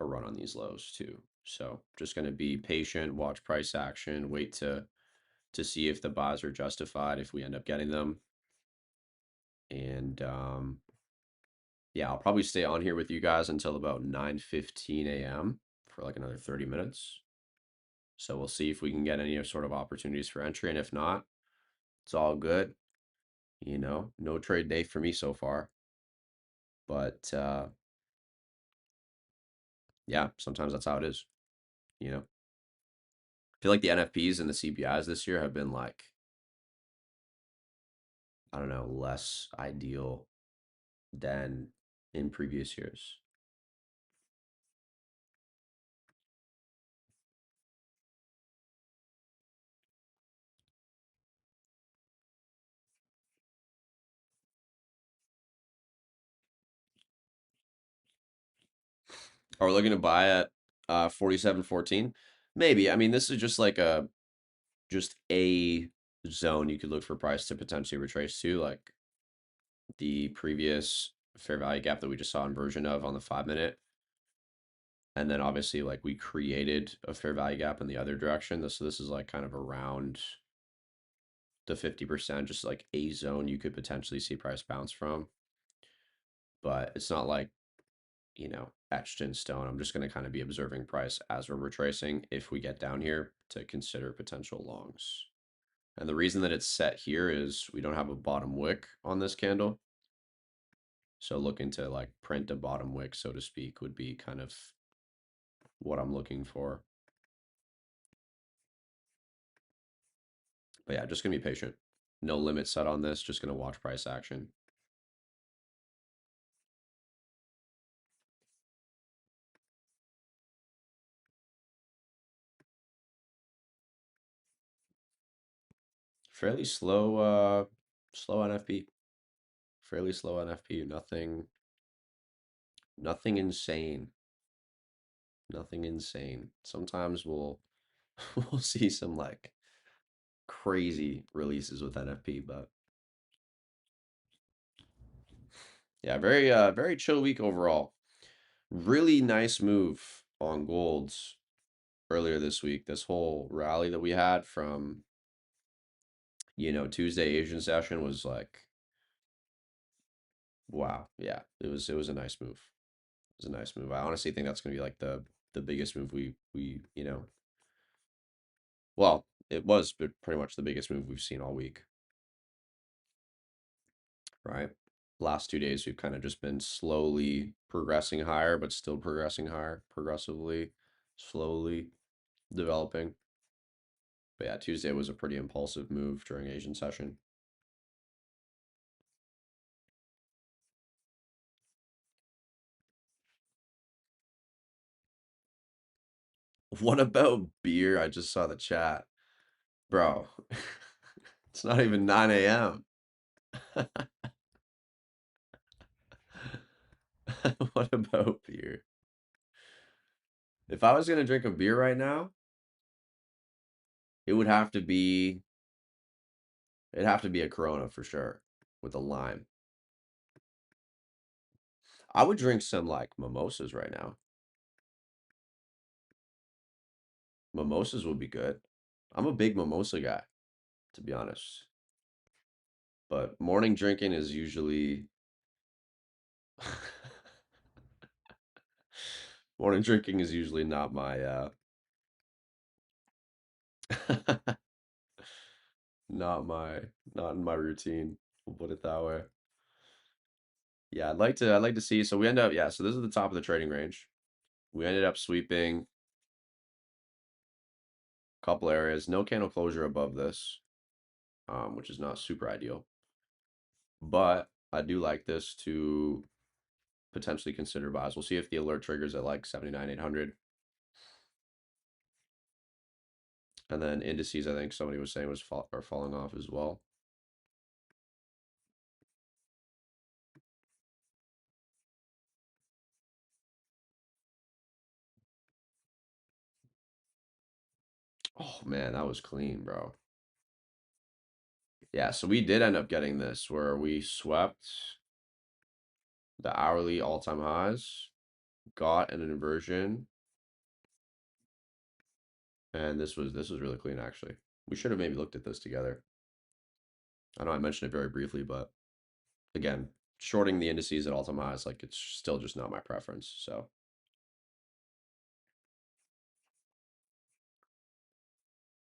a run on these lows too. So just going to be patient, watch price action, wait to see if the buys are justified if we end up getting them. And yeah, I'll probably stay on here with you guys until about 9:15 a.m. for like another 30 minutes. So we'll see if we can get any sort of opportunities for entry, and if not, it's all good. No trade day for me so far. But yeah, sometimes that's how it is. I feel like the NFPs and the CPIs this year have been like, I don't know, less ideal than in previous years. Are we looking to buy at 47.14? Maybe. I mean, this is just a zone you could look for price to potentially retrace to, like the previous fair value gap that we just saw inversion of on the 5 minute. And then obviously like we created a fair value gap in the other direction. So this is like kind of around the 50%, just like a zone you could potentially see price bounce from. But it's not like, etched in stone. I'm just going to kind of be observing price as we're retracing if we get down here to consider potential longs. And the reason that it's set here is we don't have a bottom wick on this candle. So looking to like print a bottom wick, so to speak, would be kind of what I'm looking for. But yeah, just gonna be patient. No limit set on this, just gonna watch price action. Fairly slow NFP. Fairly slow NFP. Nothing insane. Nothing insane. Sometimes we'll see some like crazy releases with NFP, but yeah, very chill week overall. Really nice move on golds earlier this week. This whole rally that we had from Tuesday Asian session was like, wow. Yeah, it was a nice move. It was a nice move. I honestly think that's gonna be like the biggest move we well, it was pretty much the biggest move we've seen all week, right? Last 2 days we've kind of just been slowly progressing higher, but still progressing higher, progressively, slowly developing. But yeah, Tuesday was a pretty impulsive move during Asian session. What about beer? I just saw the chat. Bro, it's not even 9 a.m. What about beer? If I was gonna drink a beer right now, It would have to be it'd have to be a Corona for sure with a lime. I would drink some like mimosas right now. Mimosas would be good. I'm a big mimosa guy, to be honest. But morning drinking is usually morning drinking is usually not my not my not in my routine. We'll put it that way. Yeah, I'd like to see. So we end up, yeah, so this is the top of the trading range. We ended up sweeping a couple areas. No candle closure above this, which is not super ideal. But I do like this to potentially consider buys. We'll see if the alert triggers at like 79,800. And then indices, I think somebody was saying are falling off as well. Oh man, that was clean, bro. Yeah, so we did end up getting this where we swept the hourly all-time highs, got an inversion, and this was really clean actually. We should have maybe looked at this together. I know I mentioned it very briefly, but again, shorting the indices at all-time highs, like it's still just not my preference. So,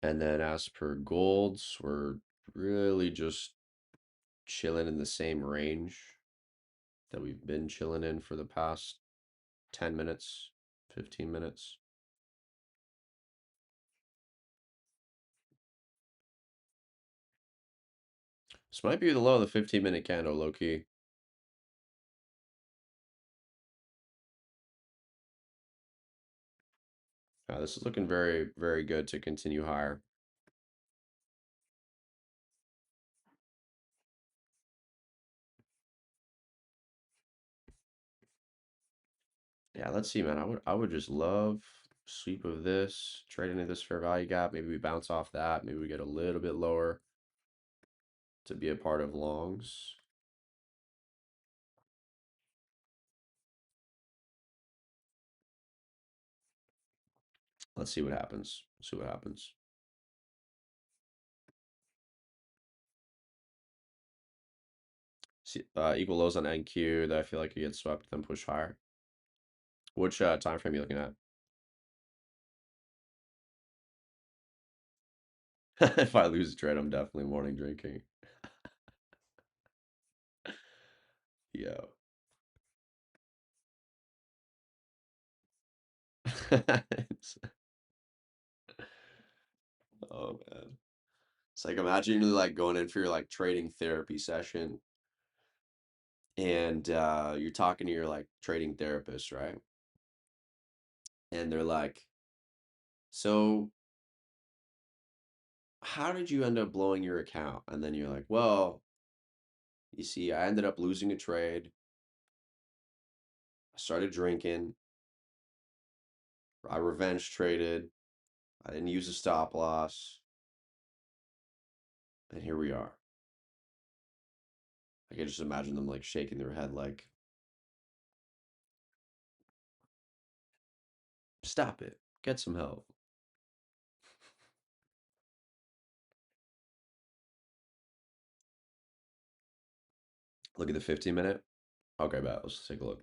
and then as per golds, we're really just chilling in the same range that we've been chilling in for the past 10 minutes, 15 minutes. This might be the low of the 15-minute candle, low key. This is looking very, very good to continue higher. Yeah, let's see, man. I would just love sweep of this, trade into this fair value gap. Maybe we bounce off that. Maybe we get a little bit lower to be a part of longs. Let's see what happens. See what happens. See, equal lows on NQ that I feel like you get swept, then push higher. Which time frame are you looking at? If I lose a trade, I'm definitely morning drinking. Yeah. Oh man. It's like imagine you're like going in for your like trading therapy session and you're talking to your like trading therapist, right? And they're like, "So, how did you end up blowing your account?" And then you're like, "Well, you see, I ended up losing a trade. I started drinking. I revenge traded. I didn't use a stop loss, and here we are." I can just imagine them like shaking their head like, "Stop it. Get some help." Look at the 15-minute. Okay, bet. Let's take a look.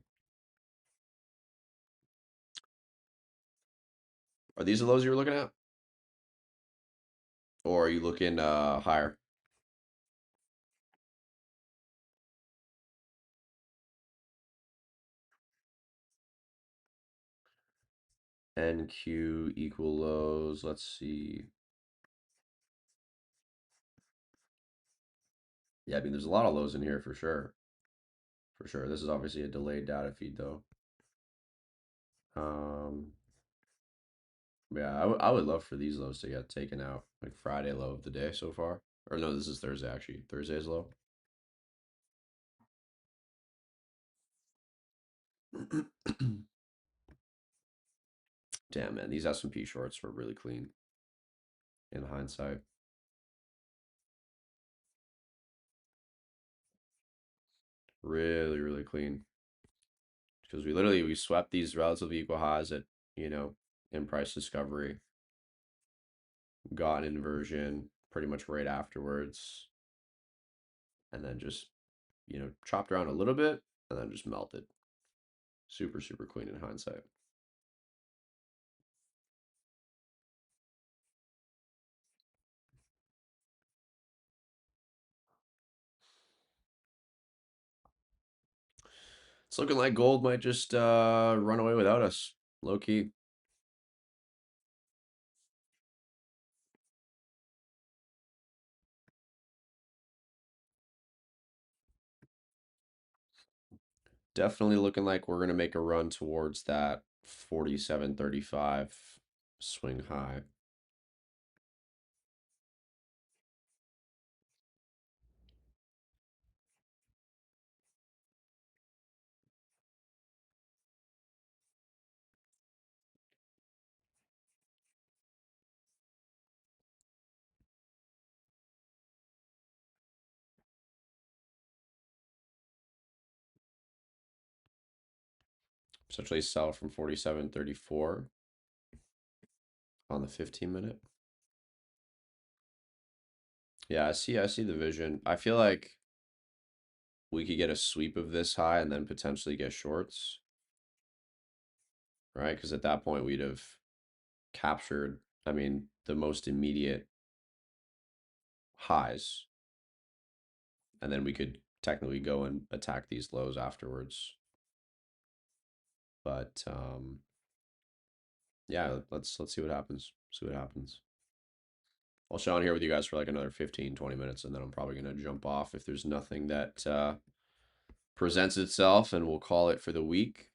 Are these the lows you were looking at? Or are you looking higher? NQ equal lows. Let's see. Yeah, I mean, there's a lot of lows in here for sure. For sure. This is obviously a delayed data feed though. Um, yeah, I would love for these lows to get taken out. Like Friday low of the day so far. Or no, this is Thursday actually. Thursday's low. Damn, man, these S&P shorts were really clean. in hindsight. Really, really clean. Because we swept these relatively equal highs at, you know, in price discovery, got an inversion pretty much right afterwards, and then just, chopped around a little bit and then just melted. Super, super clean in hindsight. It's looking like gold might just run away without us. Low key. Definitely looking like we're gonna make a run towards that 47.35 swing high. Essentially sell from 47.34 on the 15-minute. Yeah, I see the vision. I feel like we could get a sweep of this high and then potentially get shorts, right? Because at that point we'd have captured, I mean, the most immediate highs, and then we could technically go and attack these lows afterwards. But yeah, let's see what happens. See what happens. I'll show on here with you guys for like another 15, 20 minutes, and then I'm probably gonna jump off if there's nothing that presents itself, and we'll call it for the week.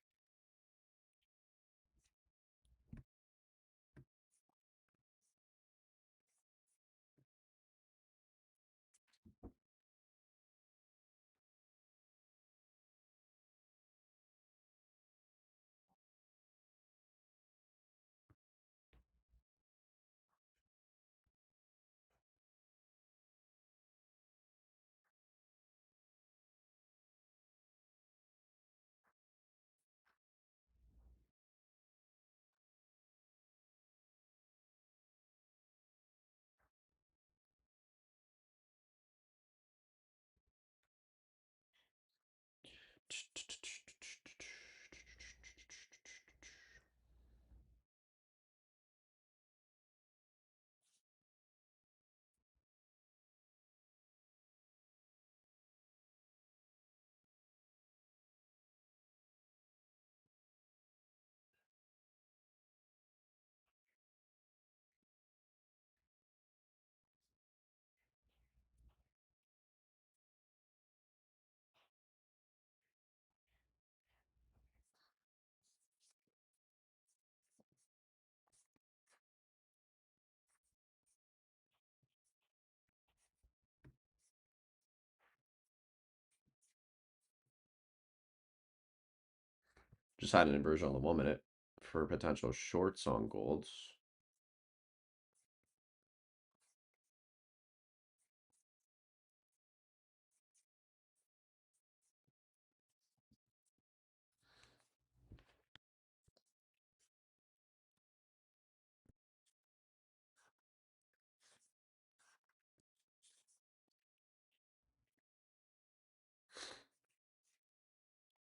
Just had an inversion on the 1 minute for potential shorts on golds.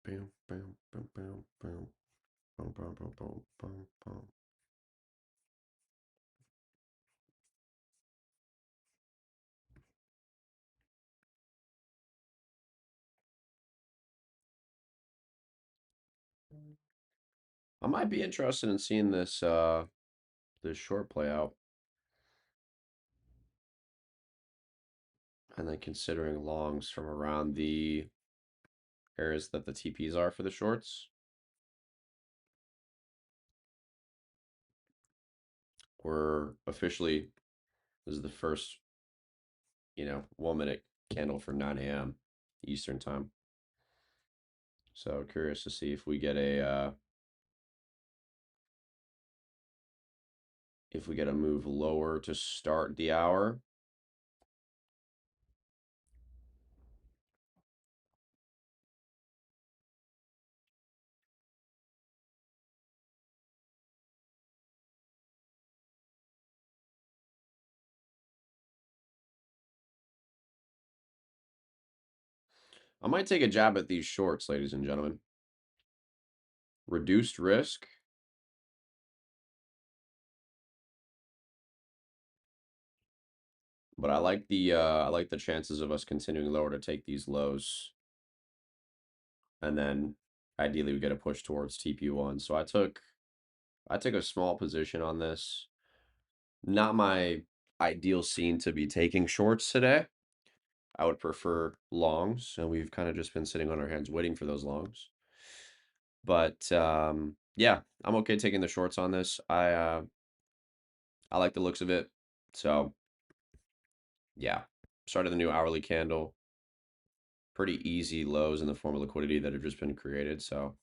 Bam, bam, bam, bam, bam, bam, bam, bam, bam, bam, bam. I might be interested in seeing this short play out, and then considering longs from around the areas that the TPs are for the shorts. We're officially, this is the first, 1 minute candle for 9 a.m. Eastern time. So curious to see if we get a if we get a move lower to start the hour. I might take a jab at these shorts, ladies and gentlemen. Reduced risk. But I like the chances of us continuing lower to take these lows. And then ideally we get a push towards TP1. So I took a small position on this. Not my ideal scene to be taking shorts today. I would prefer longs, and we've kind of just been sitting on our hands waiting for those longs. But yeah, I'm okay taking the shorts on this. I like the looks of it. So yeah, started the new hourly candle. Pretty easy lows in the form of liquidity that have just been created. So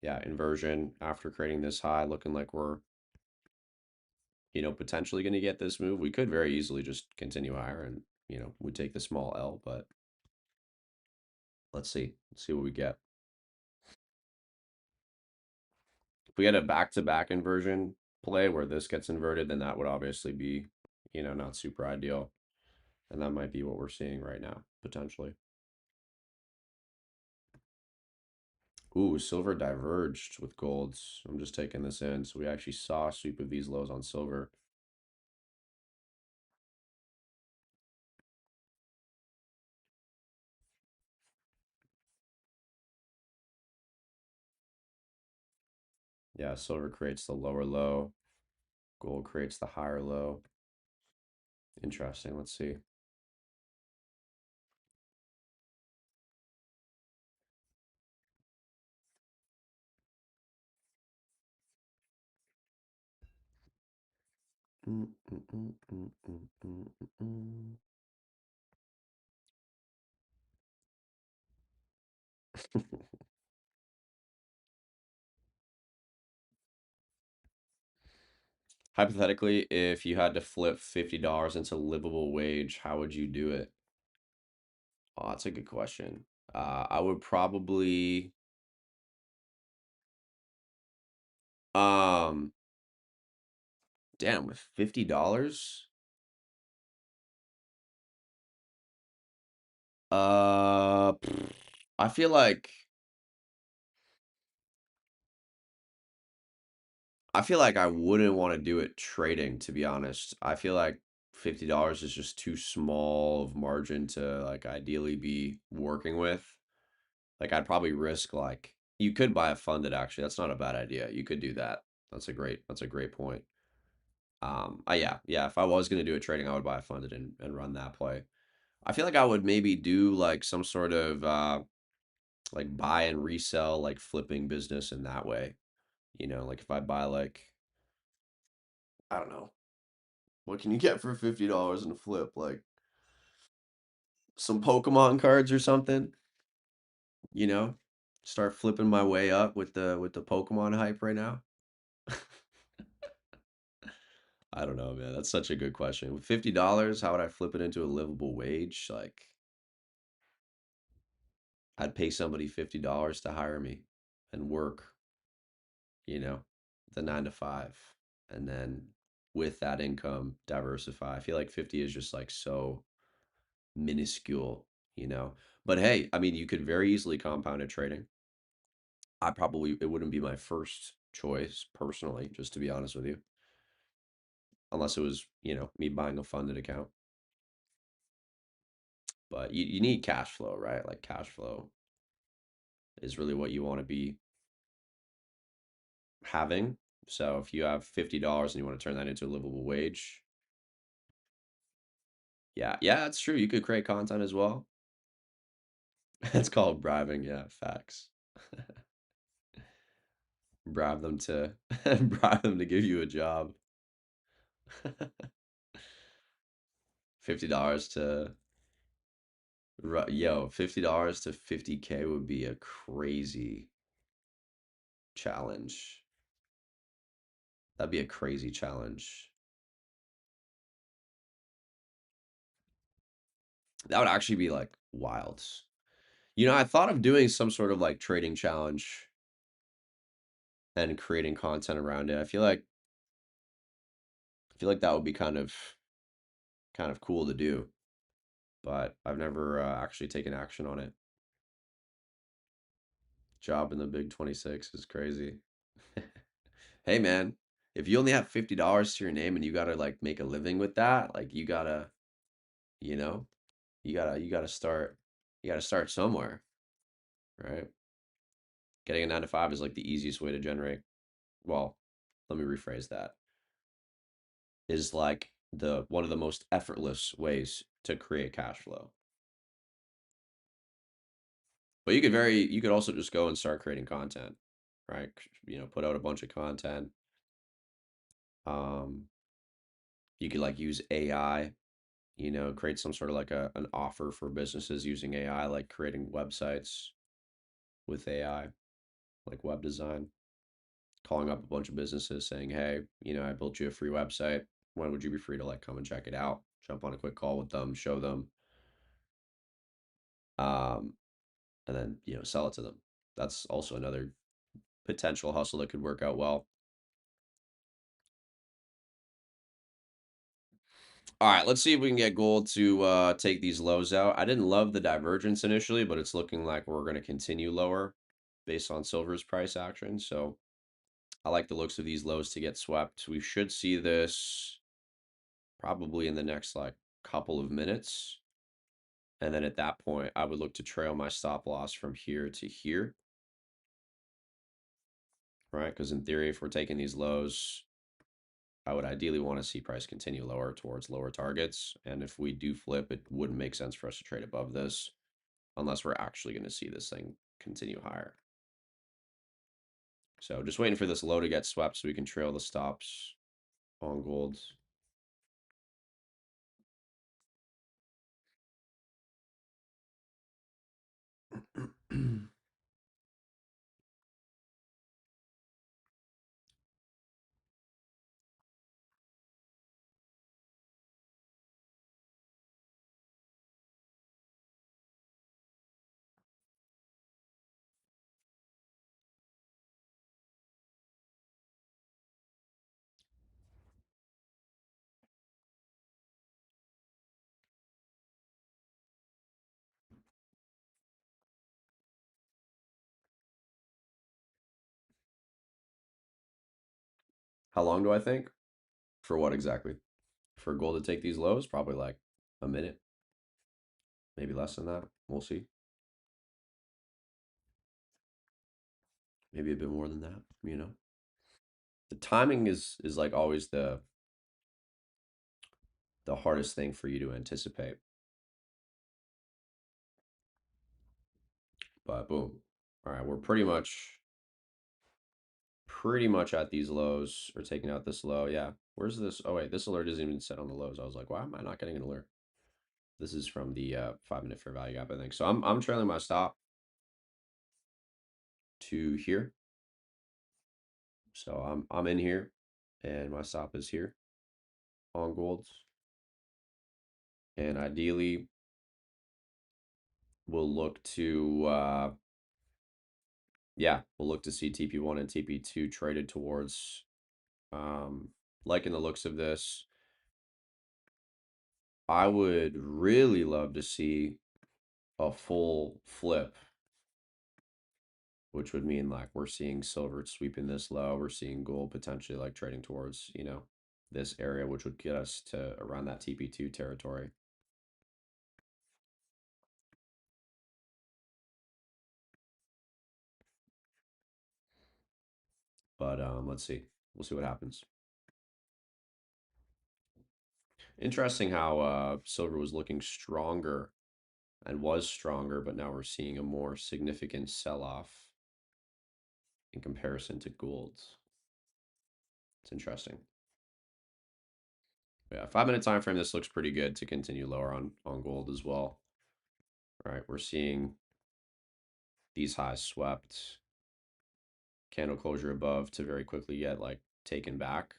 yeah, inversion after creating this high, looking like we're, potentially going to get this move. We could very easily just continue higher and, we take the small L, but let's see. Let's see what we get. If we get a back-to-back inversion play where this gets inverted, then that would obviously be, not super ideal. And that might be what we're seeing right now, potentially. Ooh, silver diverged with golds. I'm just taking this in. So we actually saw a sweep of these lows on silver. Yeah, silver creates the lower low. Gold creates the higher low. Interesting. Let's see. Hypothetically, if you had to flip $50 into livable wage, how would you do it? Oh, that's a good question. I would probably, um, damn, with $50, I feel like I wouldn't want to do it trading, to be honest. I feel like $50 is just too small of margin to like ideally be working with. Like I'd probably risk like you could buy a funded actually. That's not a bad idea. You could do that. That's a great point. Yeah, if I was gonna do a trading, I would buy a funded and run that play. I feel like I would maybe do like some sort of like buy and resell like flipping business in that way. Like if I buy like I don't know, what can you get for $50 in a flip? Like some Pokemon cards or something, you know? Start flipping my way up with the Pokemon hype right now. I don't know, man. That's such a good question. With $50, how would I flip it into a livable wage? Like I'd pay somebody $50 to hire me and work, you know, the 9 to 5. And then with that income, diversify. I feel like 50 is just like so minuscule. But hey, I mean, you could very easily compound it trading. It wouldn't be my first choice personally, just to be honest with you, unless it was, me buying a funded account. But you need cash flow, right? Like cash flow is really what you want to be having. So if you have $50 and you want to turn that into a livable wage, yeah, it's true. You could create content as well. It's called bribing. Yeah, facts. Bribe them to bribe them to give you a job. $50 to yo, $50 to 50K would be a crazy challenge. That'd be a crazy challenge. That would actually be like wild. I thought of doing some sort of like trading challenge and creating content around it. I feel like that would be kind of cool to do, but I've never actually taken action on it. Job in the Big 26 is crazy. Hey man, if you only have $50 to your name and you gotta like make a living with that, like you know, you gotta start somewhere, right? Getting a 9 to 5 is like the easiest way to generate. Well, let me rephrase that. Is like the one of the most effortless ways to create cash flow. But you could also just go and start creating content, right? Put out a bunch of content. Um, you could like use AI, create some sort of like an offer for businesses using AI, like creating websites with AI, like web design, calling up a bunch of businesses saying, hey, I built you a free website. When would you be free to like come and check it out? Jump on a quick call with them, show them, um, and then, sell it to them. That's also another potential hustle that could work out well. All right, let's see if we can get gold to take these lows out. I didn't love the divergence initially, but it's looking like we're going to continue lower based on silver's price action. So I like the looks of these lows to get swept. We should see this probably in the next like couple of minutes. And then at that point, I would look to trail my stop loss from here to here, right? Because in theory, if we're taking these lows, I would ideally want to see price continue lower towards lower targets. And if we do flip, it wouldn't make sense for us to trade above this unless we're actually going to see this thing continue higher. So just waiting for this low to get swept so we can trail the stops on gold. How long do I think? For what exactly? For gold to take these lows? Probably like a minute, maybe less than that. We'll see. Maybe a bit more than that. The timing is like always the hardest thing for you to anticipate. But boom. All right, we're pretty much at these lows or taking out this low. Yeah. Where's this? Oh wait, this alert isn't even set on the lows. I was like, why am I not getting an alert? This is from the 5 minute fair value gap, I think. So I'm trailing my stop to here. So I'm in here and my stop is here on golds. And ideally we'll look to we'll look to see TP1 and TP2 traded towards liking the looks of this. I would really love to see a full flip, which would mean like we're seeing silver sweeping this low. We're seeing gold potentially like trading towards, this area, which would get us to around that TP2 territory. But let's see. We'll see what happens. Interesting how silver was looking stronger and was stronger, but now we're seeing a more significant sell-off in comparison to gold. It's interesting. Yeah, 5 minute time frame, this looks pretty good to continue lower on gold as well. All right, we're seeing these highs swept, candle closure above to very quickly get like taken back.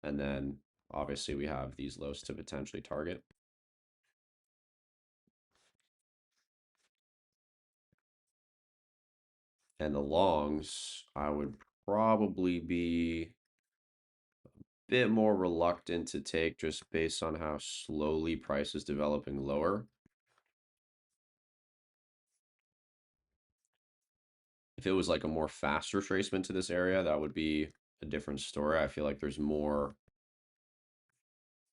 And then obviously we have these lows to potentially target. And the longs, I would probably be a bit more reluctant to take just based on how slowly price is developing lower. If it was like a more fast retracement to this area, that would be a different story. I feel like there's more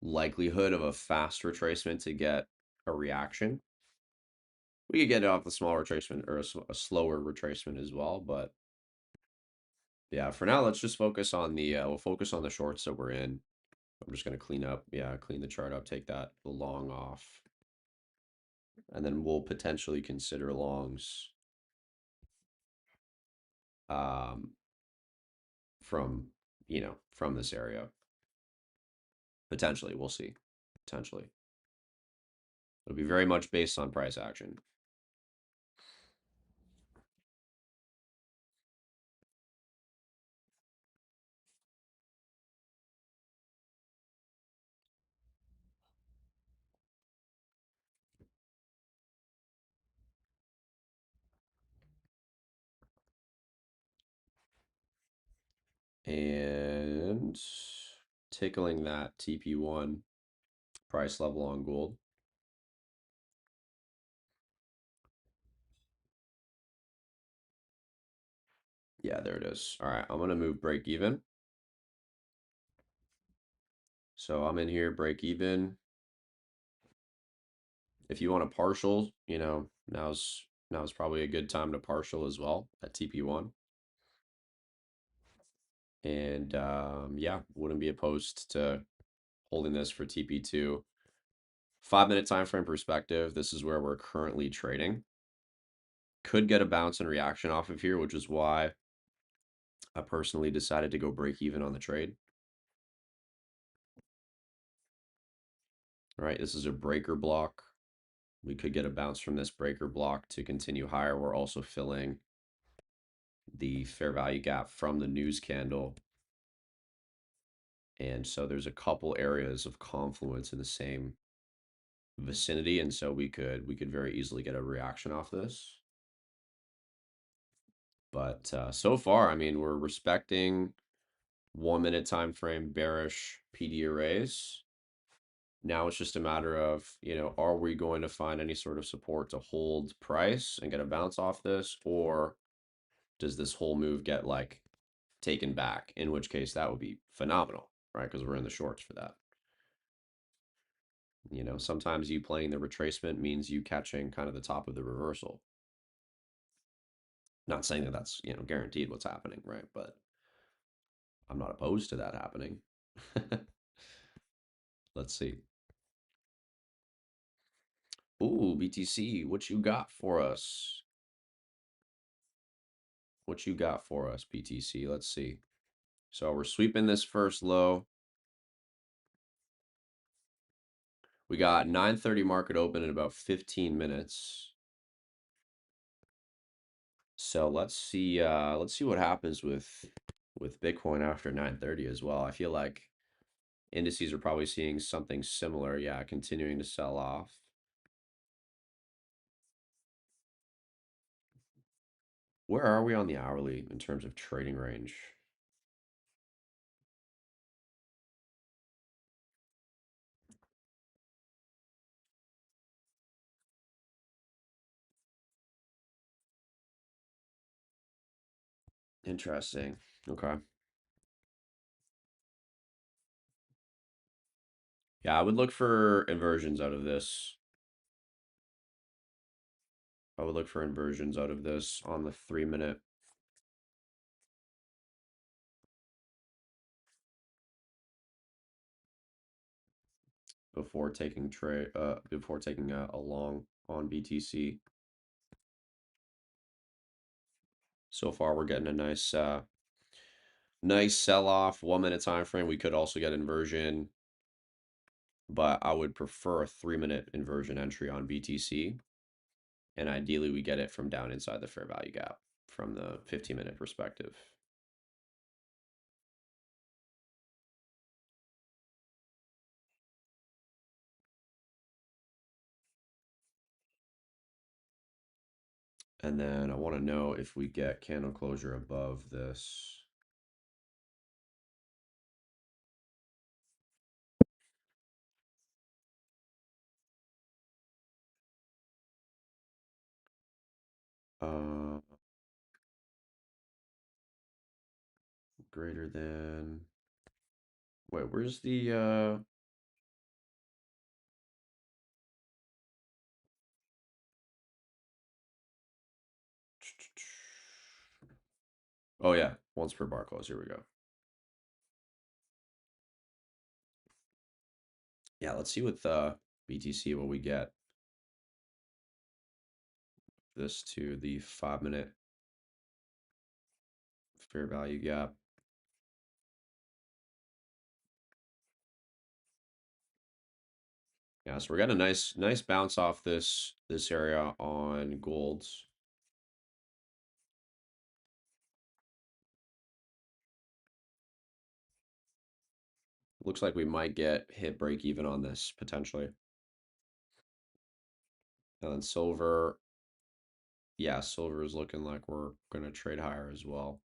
likelihood of a fast retracement to get a reaction. We could get it off the small retracement or a slower retracement as well, but yeah, for now, let's just focus on we'll focus on the shorts that we're in. I'm just going to clean the chart up, take that long off, and then we'll potentially consider longs um, from, from this area. Potentially, we'll see. Potentially. It'll be very much based on price action. And tickling that TP1 price level on gold. Yeah, there it is. All right, I'm going to move break even. So I'm in here, break even. If you want a partial, now's probably a good time to partial as well at TP1. And yeah, wouldn't be opposed to holding this for TP2. 5-minute time frame perspective, this is where we're currently trading. Could get a bounce and reaction off of here, which is why I personally decided to go break even on the trade. All right, this is a breaker block. We could get a bounce from this breaker block to continue higher. We're also filling the fair value gap from the news candle. And so there's a couple areas of confluence in the same vicinity, and so we could very easily get a reaction off this. But so far, I mean, we're respecting 1-minute time frame bearish PD arrays. Now it's just a matter of, are we going to find any sort of support to hold price and get a bounce off this, or does this whole move get like taken back? In which case that would be phenomenal, right? Because we're in the shorts for that. Sometimes you playing the retracement means you catching kind of the top of the reversal. Not saying that that's, guaranteed what's happening, right? But I'm not opposed to that happening. Let's see. Ooh, BTC, what you got for us? What you got for us, BTC? Let's see. So we're sweeping this first low. We got 9:30 market open in about 15 minutes. So let's see what happens with Bitcoin after 9:30 as well. I feel like indices are probably seeing something similar. Yeah, continuing to sell off. Where are we on the hourly in terms of trading range? Interesting. Okay. Yeah, I would look for inversions out of this. I would look for inversions out of this on the 3-minute. Before taking a long on BTC. So far we're getting a nice sell off 1-minute time frame. We could also get inversion, but I would prefer a 3-minute inversion entry on BTC. And ideally we get it from down inside the fair value gap from the 15-minute perspective. And then I want to know if we get candle closure above this. Uh, Greater than. Wait, where's the Oh yeah, once per bar close. Here we go. Yeah, let's see with BTC what we get. This to the 5-minute fair value gap. Yeah, so we're getting a nice bounce off this area on golds. Looks like we might get hit break even on this potentially. And then silver, yeah, silver is looking like we're gonna trade higher as well.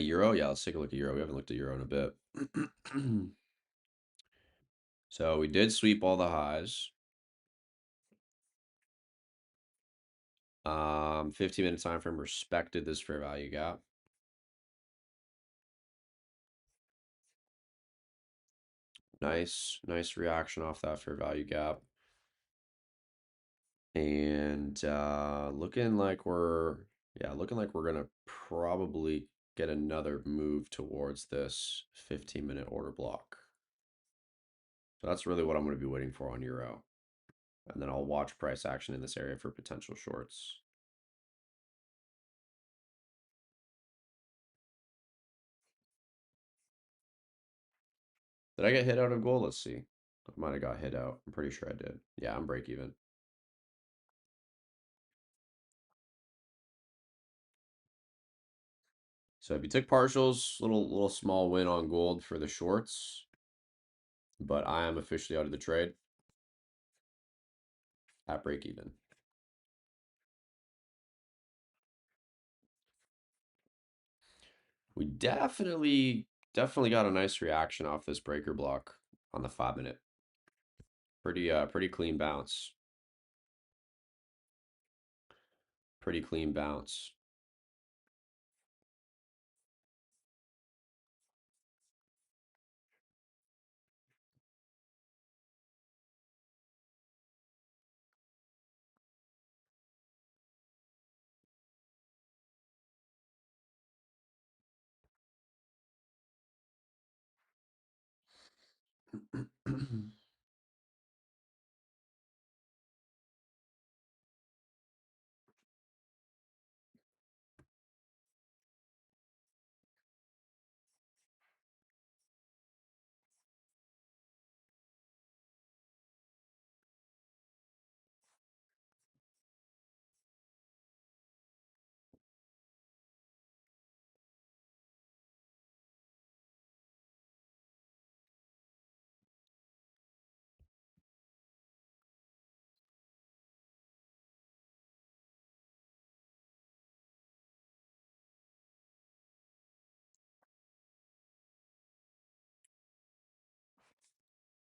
Euro, yeah, let's take a look at euro. We haven't looked at euro in a bit. So we did sweep all the highs. 15-minute time frame respected this fair value gap. Nice reaction off that fair value gap. And looking like we're gonna probably get another move towards this 15-minute order block. So that's really what I'm going to be waiting for on euro. And then I'll watch price action in this area for potential shorts. Did I get hit out of gold? Let's see. I might have got hit out. I'm pretty sure I did. Yeah, I'm break even. So if you took partials, little small win on gold for the shorts, but I am officially out of the trade at break even. We definitely got a nice reaction off this breaker block on the 5-minute. Pretty clean bounce. Pretty clean bounce.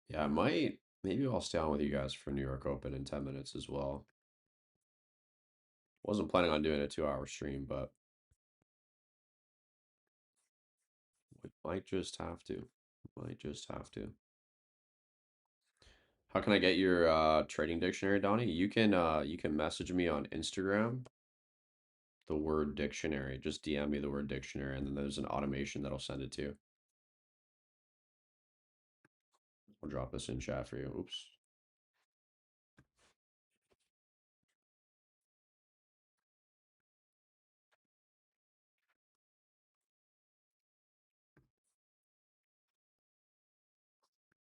Yeah, I might. Maybe I'll stay on with you guys for New York Open in 10 minutes as well. Wasn't planning on doing a 2-hour stream, but we might just have to. Might just have to. How can I get your trading dictionary, Donnie? You can message me on Instagram the word dictionary. Just DM me the word dictionary, and then there's an automation that'll send it to you. I'll drop this in chat for you. Oops.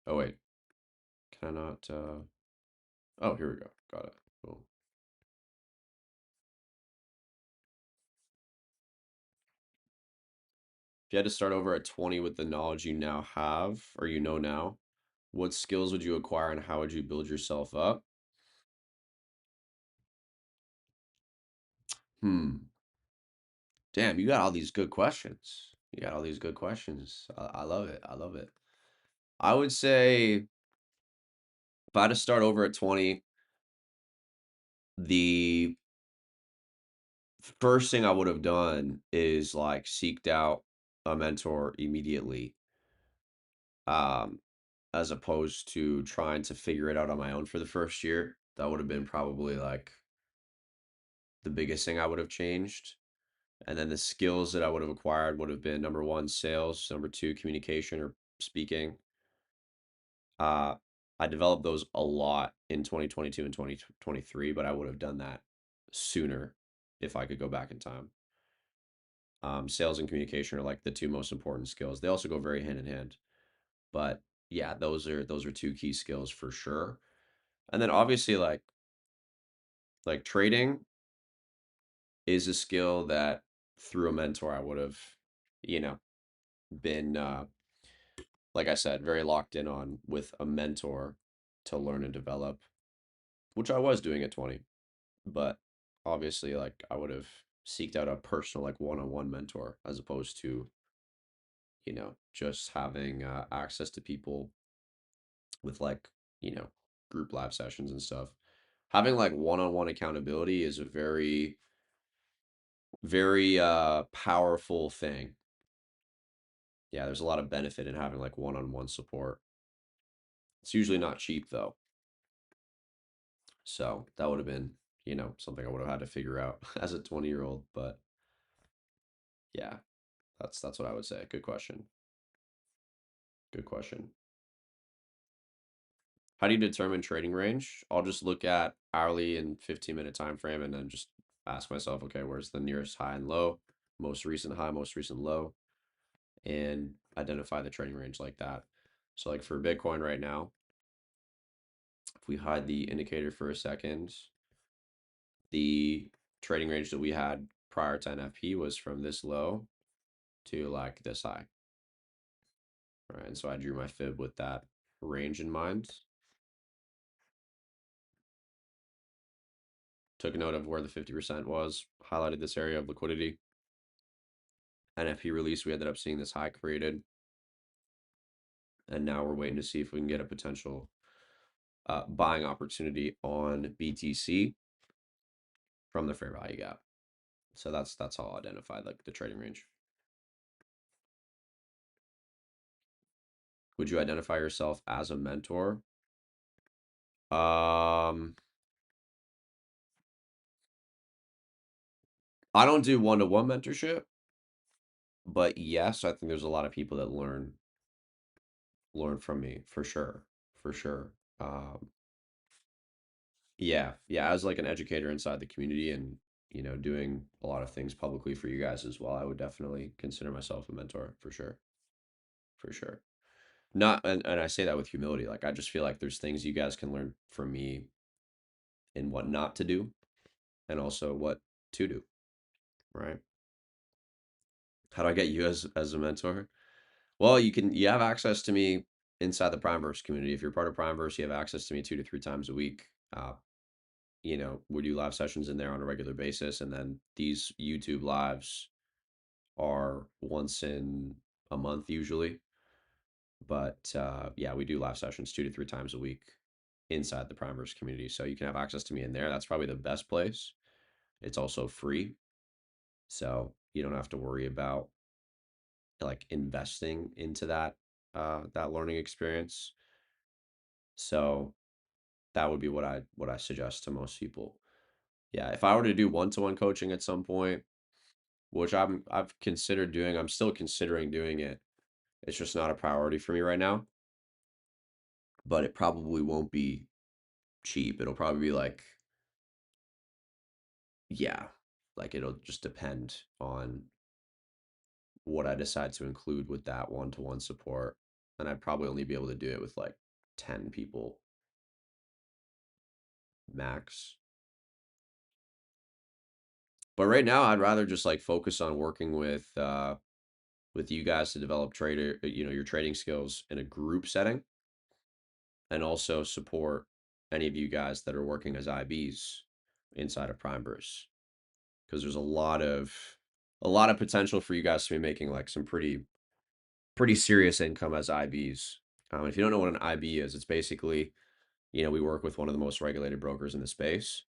Oh wait. Cannot. Oh, here we go. Got it. Cool. If you had to start over at 20 with the knowledge you now have, or you know now, what skills would you acquire and how would you build yourself up? Hmm. Damn, you got all these good questions. You got all these good questions. I love it. I love it. I would say if I had to start over at 20, the first thing I would have done is like seeked out a mentor immediately, um, as opposed to trying to figure it out on my own for the first year. That would have been probably like the biggest thing I would have changed. And then the skills that I would have acquired would have been number one, sales, number two, communication or speaking. Uh, I developed those a lot in 2022 and 2023, but I would have done that sooner if I could go back in time. Sales and communication are like the two most important skills. They also go very hand in hand, but yeah, those are two key skills for sure. And then obviously like trading is a skill that through a mentor I would have, you know, been like I said, very locked in on with a mentor to learn and develop, which I was doing at 20. But obviously, like I would have seeked out a personal, like one-on-one mentor as opposed to, just having access to people with like, you know, group live sessions and stuff. Having like one-on-one accountability is a very, very powerful thing. Yeah, there's a lot of benefit in having like one-on-one support. It's usually not cheap though. So that would have been, something I would have had to figure out as a 20-year-old. But yeah, that's what I would say. Good question. Good question. How do you determine trading range? I'll just look at hourly and 15-minute time frame and then just ask myself, okay, where's the nearest high and low, most recent high, most recent low, and identify the trading range like that. So like for Bitcoin right now, if we hide the indicator for a second, the trading range that we had prior to NFP was from this low to like this high. All right, and so I drew my fib with that range in mind. Took note of where the 50% was, highlighted this area of liquidity. NFP release, we ended up seeing this high created. And now we're waiting to see if we can get a potential buying opportunity on BTC from the fair value gap. So that's how I'll identify like the trading range. Would you identify yourself as a mentor? I don't do one-to-one mentorship, but yes, I think there's a lot of people that learn from me for sure, for sure. Yeah, yeah, as like an educator inside the community and doing a lot of things publicly for you guys as well, I would definitely consider myself a mentor for sure, for sure. Not and I say that with humility. Like I just feel like there's things you guys can learn from me in what not to do and also what to do, right? How do I get you as a mentor? Well, you have access to me inside the Primeverse community. If you're part of Primeverse, you have access to me 2 to 3 times a week. We do live sessions in there on a regular basis, and then these YouTube lives are once in a month usually. But yeah, we do live sessions 2 to 3 times a week inside the Primers community. So you can have access to me in there. That's probably the best place. It's also free. So you don't have to worry about like investing into that learning experience. So that would be what I suggest to most people. Yeah, if I were to do one-to-one coaching at some point, which I've considered doing, I'm still considering doing it. It's just not a priority for me right now, but it probably won't be cheap. It'll probably be like, yeah, like it'll just depend on what I decide to include with that one-to-one support. And I'd probably only be able to do it with like 10 people max. But right now, I'd rather just like focus on working with you guys to develop trader, your trading skills in a group setting, and also support any of you guys that are working as IBs inside of Prime Brews, because there's a lot of potential for you guys to be making like some pretty serious income as IBs. If you don't know what an IB is, it's basically, we work with one of the most regulated brokers in the space,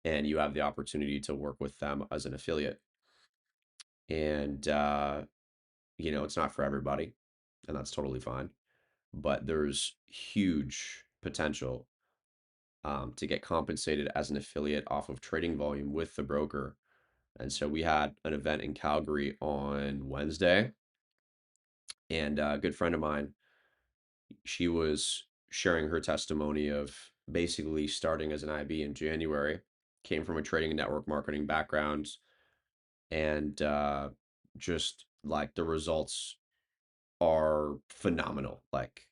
and you have the opportunity to work with them as an affiliate. And it's not for everybody, and that's totally fine. But there's huge potential to get compensated as an affiliate off of trading volume with the broker. And so we had an event in Calgary on Wednesday, and a good friend of mine, she was sharing her testimony of basically starting as an IB in January, came from a trading and network marketing background, and just like the results are phenomenal. Like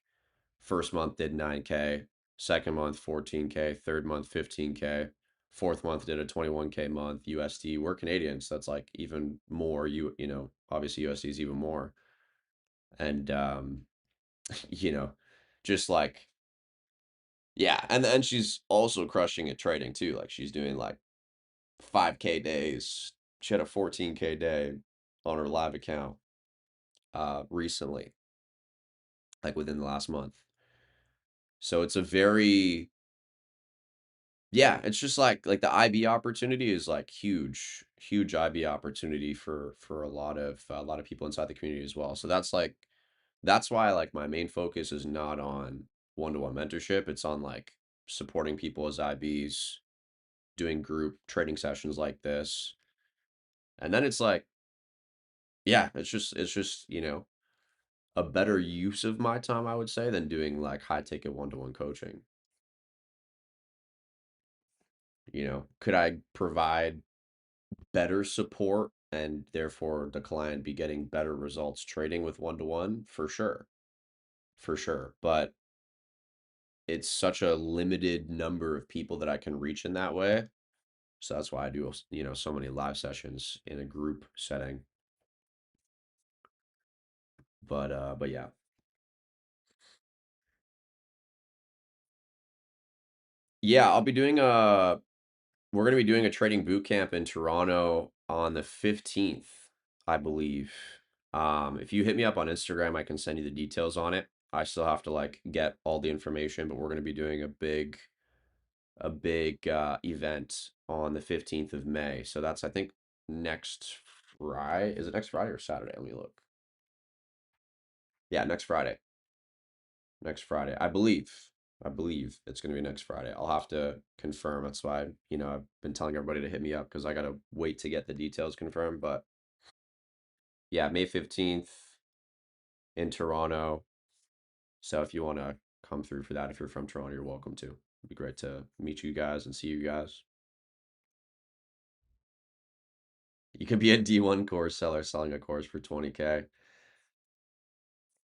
first month did 9K, second month 14K, third month 15K, fourth month did a 21K month USD. We're Canadians, so that's like even more. Obviously USD is even more. And you know, just like yeah, and she's also crushing at trading too. Like she's doing like 5K days. She had a 14K day on her live account recently, like within the last month. So it's a very yeah, it's just like the IB opportunity is like huge, huge IB opportunity for a lot of people inside the community as well. So that's why like my main focus is not on one-to-one mentorship. It's on like supporting people as IBs, doing group trading sessions like this. And then it's like, yeah, it's just, a better use of my time, I would say, than doing like high ticket one-to-one coaching. Could I provide better support and therefore the client be getting better results trading with one-to-one? For sure. For sure. But it's such a limited number of people that I can reach in that way. So that's why I do, so many live sessions in a group setting. But yeah. Yeah, we're going to be doing a trading boot camp in Toronto on the 15th, I believe. If you hit me up on Instagram, I can send you the details on it. I still have to like get all the information, but we're going to be doing a big event on the 15th of May. So that's, I think, next Friday. Is it next Friday or Saturday? Let me look. Yeah, next Friday. Next Friday. I believe it's going to be next Friday. I'll have to confirm. That's why, I've been telling everybody to hit me up because I got to wait to get the details confirmed. But yeah, May 15th in Toronto. So if you want to come through for that, if you're from Toronto, you're welcome to. It'd be great to meet you guys and see you guys. You could be a D1 course seller selling a course for 20K.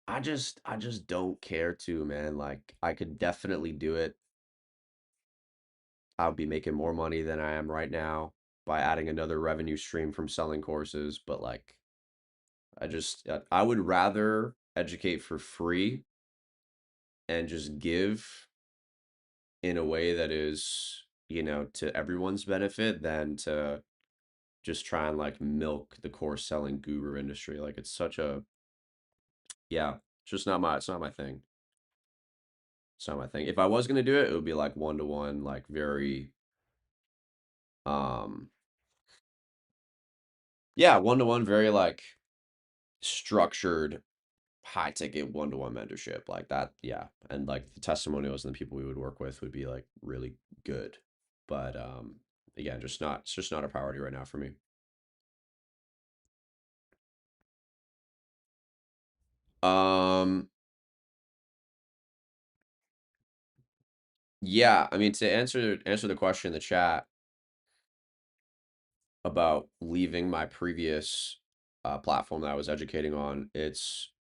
I just don't care to, man. Like I could definitely do it. I would be making more money than I am right now by adding another revenue stream from selling courses, but like I would rather educate for free and just give in a way that is, to everyone's benefit than to just try and like milk the course selling guru industry. Like it's such a yeah, it's not my thing. It's not my thing. If I was gonna do it, it would be like one-to-one, like very um yeah, one-to-one, very like structured high ticket one-to-one mentorship like that. Yeah. And like the testimonials and the people we would work with would be like really good. But again, it's just not a priority right now for me. Um yeah, I mean to answer the question in the chat about leaving my previous platform that I was educating on, it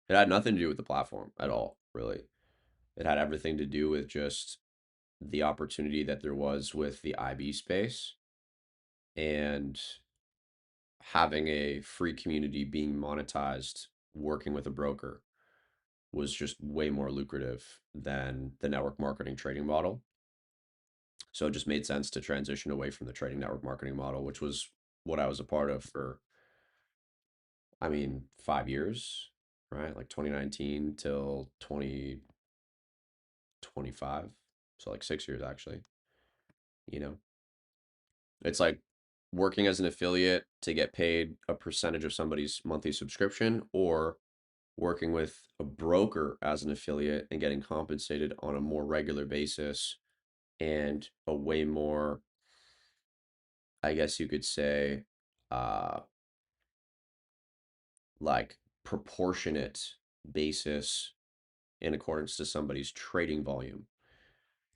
had nothing to do with the platform at all, really. It had everything to do with just the opportunity that there was with the IB space and having a free community being monetized working with a broker was just way more lucrative than the network marketing trading model. So it just made sense to transition away from the trading network marketing model, which was what I was a part of for, I mean, 5 years, right? Like 2019 till 2025. So like 6 years actually, you know. It's like working as an affiliate to get paid a percentage of somebody's monthly subscription, or working with a broker as an affiliate and getting compensated on a more regular basis and a way more, I guess you could say, uh, like proportionate basis in accordance to somebody's trading volume.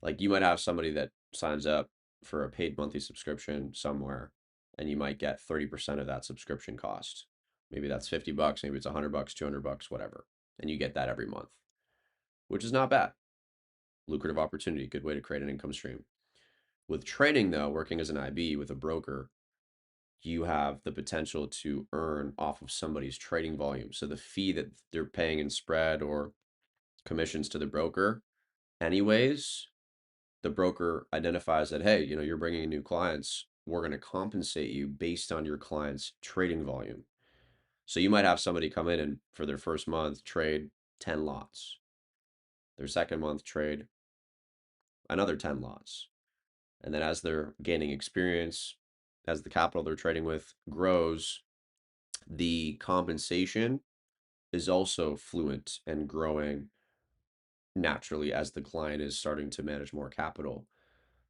Like you might have somebody that signs up for a paid monthly subscription somewhere, and you might get 30% of that subscription cost. Maybe that's $50, maybe it's $100, $200, whatever. And you get that every month, which is not bad. Lucrative opportunity, good way to create an income stream. With trading, though, working as an IB with a broker, you have the potential to earn off of somebody's trading volume. So the fee that they're paying in spread or commissions to the broker, anyways, the broker identifies that, hey, you're bringing in new clients. We're going to compensate you based on your client's trading volume. So you might have somebody come in and for their first month trade 10 lots. Their second month trade another 10 lots. And then as they're gaining experience, as the capital they're trading with grows, the compensation is also fluent and growing naturally as the client is starting to manage more capital.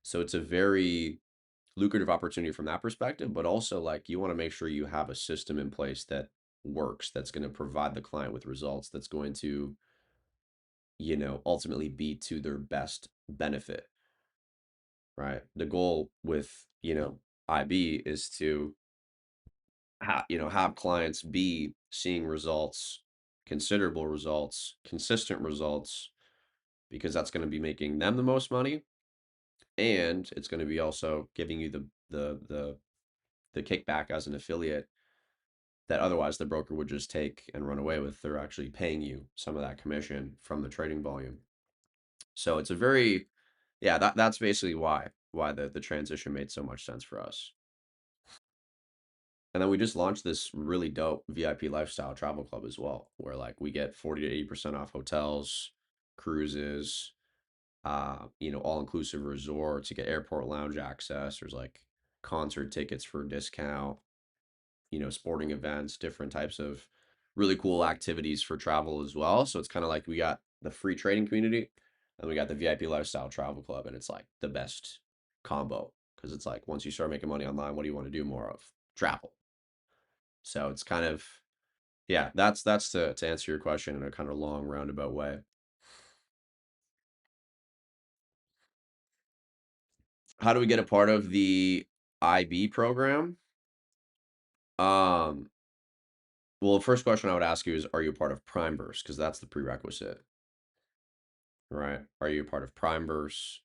So it's a very lucrative opportunity from that perspective, but also like you want to make sure you have a system in place that works, that's going to provide the client with results, that's going to, ultimately be to their best benefit, right? The goal with, IB is to have clients be seeing results, considerable results, consistent results, because that's going to be making them the most money, and it's going to be also giving you the kickback as an affiliate that otherwise the broker would just take and run away with. They're actually paying you some of that commission from the trading volume. So it's a very, yeah, that's basically why the transition made so much sense for us. And then we just launched this really dope VIP lifestyle travel club as well, where like we get 40 to 80% off hotels, cruises, all inclusive resorts. You get airport lounge access. There's like concert tickets for a discount, sporting events, different types of really cool activities for travel as well. So it's kind of like we got the free trading community and we got the VIP lifestyle travel club, and it's like the best combo because it's like once you start making money online, what do you want to do more of? Travel. So it's kind of, yeah, that's to answer your question in a kind of long roundabout way. How do we get a part of the IB program? Um, well, the first question I would ask you is, are you a part of Primeverse? Because that's the prerequisite, right? Are you a part of Primeverse?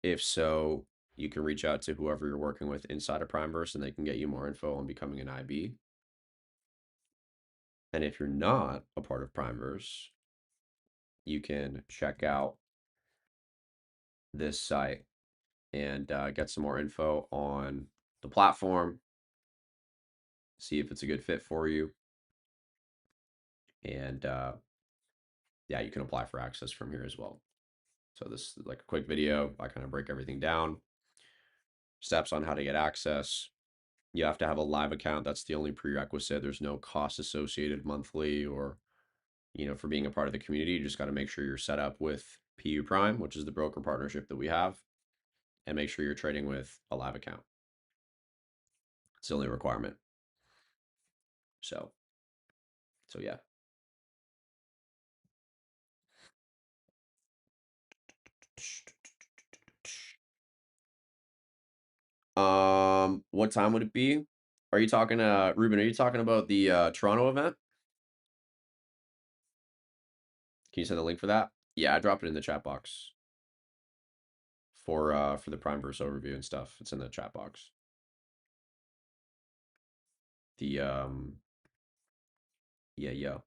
If so, you can reach out to whoever you're working with inside of Primeverse and they can get you more info on becoming an IB. And if you're not a part of Primeverse, you can check out this site and get some more info on the platform, see if it's a good fit for you. And yeah, you can apply for access from here as well. So this is like a quick video. I kind of break everything down, steps on how to get access. You have to have a live account. That's the only prerequisite. There's no cost associated monthly or, for being a part of the community. You just got to make sure you're set up with PU Prime, which is the broker partnership that we have, and make sure you're trading with a live account. It's the only requirement. So yeah. What time would it be? Are you talking Ruben, are you talking about the Toronto event? Can you send the link for that? Yeah, I dropped it in the chat box. for the Primeverse overview and stuff. It's in the chat box. The yeah, yeah.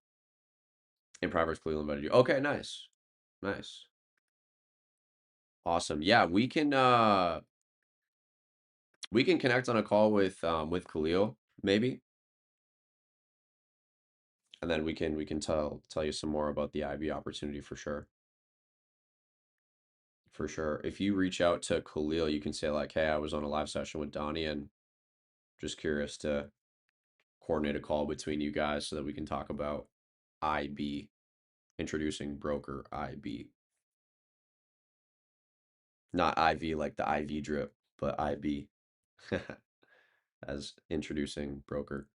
And Primeverse Cleveland invited you. Okay, nice. Nice. Awesome. Yeah, we can connect on a call with Khalil, maybe. And then we can tell you some more about the IB opportunity for sure. For sure. If you reach out to Khalil, you can say like, "Hey, I was on a live session with Donnie and just curious to coordinate a call between you guys so that we can talk about IB, introducing broker IB. Not IV like the IV drip, but IB as introducing broker."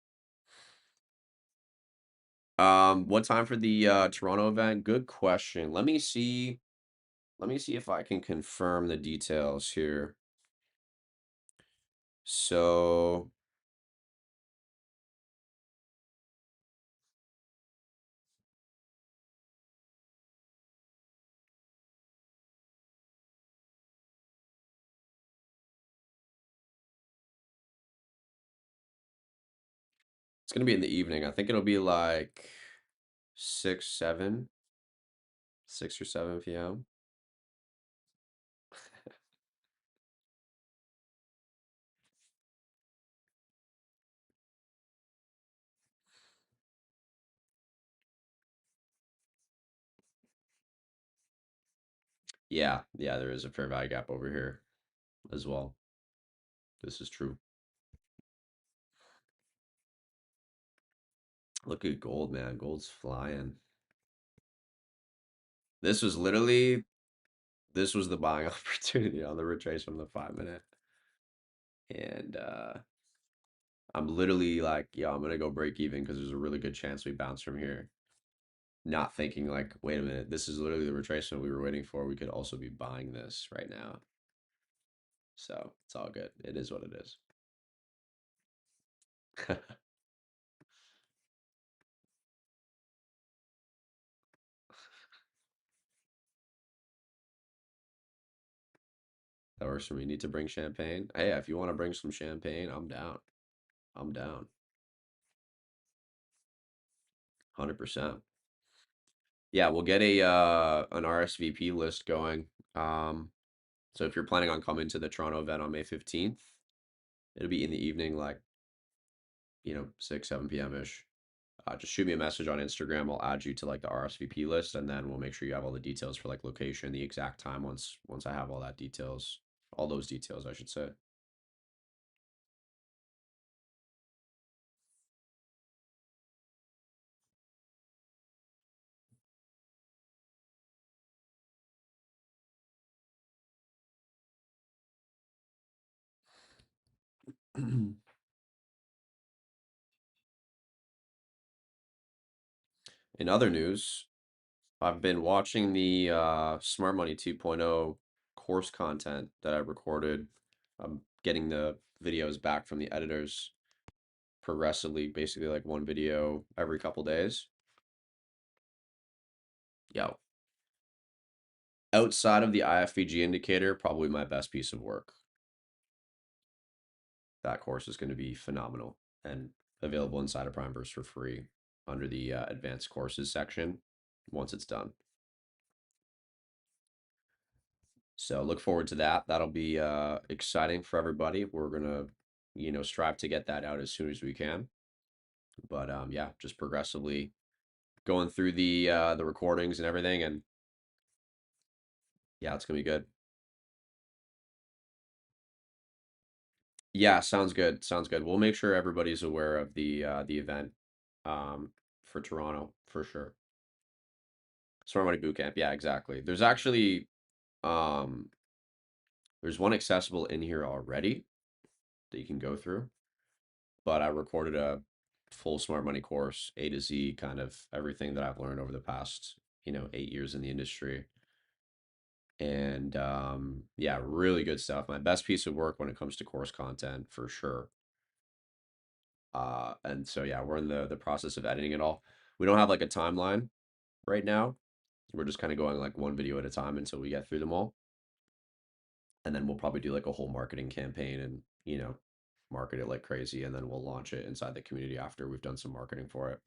What time for the Toronto event? Good question. Let me see. Let me see if I can confirm the details here. So it's gonna be in the evening. I think it'll be like 6, 7, 6 or 7 p.m. Yeah, yeah, there is a fair value gap over here as well. This is true. Look at gold, man. Gold's flying. This was literally this was the buying opportunity on the retracement of the 5 minute. And I'm literally like, yo, I'm gonna go break even because there's a really good chance we bounce from here. Not thinking like, wait a minute, this is literally the retracement we were waiting for. We could also be buying this right now. So it's all good. It is what it is. That works for me. Need to bring champagne. Hey, if you want to bring some champagne, I'm down. I'm down. 100%. Yeah, we'll get a an RSVP list going. So if you're planning on coming to the Toronto event on May 15th, it'll be in the evening, like, 6, 7 p.m. ish. Just shoot me a message on Instagram. I'll add you to like the RSVP list, and then we'll make sure you have all the details for like location, the exact time once I have all that details, all those details, I should say. In other news, I've been watching the Smart Money 2.0 course content that I recorded. I'm getting the videos back from the editors progressively, basically like one video every couple days. Yo, outside of the IFVG indicator, probably my best piece of work. That course is going to be phenomenal and available inside of Primeverse for free under the advanced courses section once it's done. So look forward to that. That'll be exciting for everybody. We're gonna, strive to get that out as soon as we can. But yeah, just progressively going through the recordings and everything, and yeah, it's gonna be good. Yeah, sounds good. Sounds good. We'll make sure everybody's aware of the event for Toronto for sure. Smart Money Bootcamp. Yeah, exactly. Um there's one accessible in here already that you can go through, but I recorded a full Smart Money course, A to Z, kind of everything that I've learned over the past, 8 years in the industry. And yeah, really good stuff. My best piece of work when it comes to course content for sure. And so yeah, we're in the process of editing it all. We don't have like a timeline right now. We're just kind of going like one video at a time until we get through them all. And then we'll probably do like a whole marketing campaign and, market it like crazy. And then we'll launch it inside the community after we've done some marketing for it.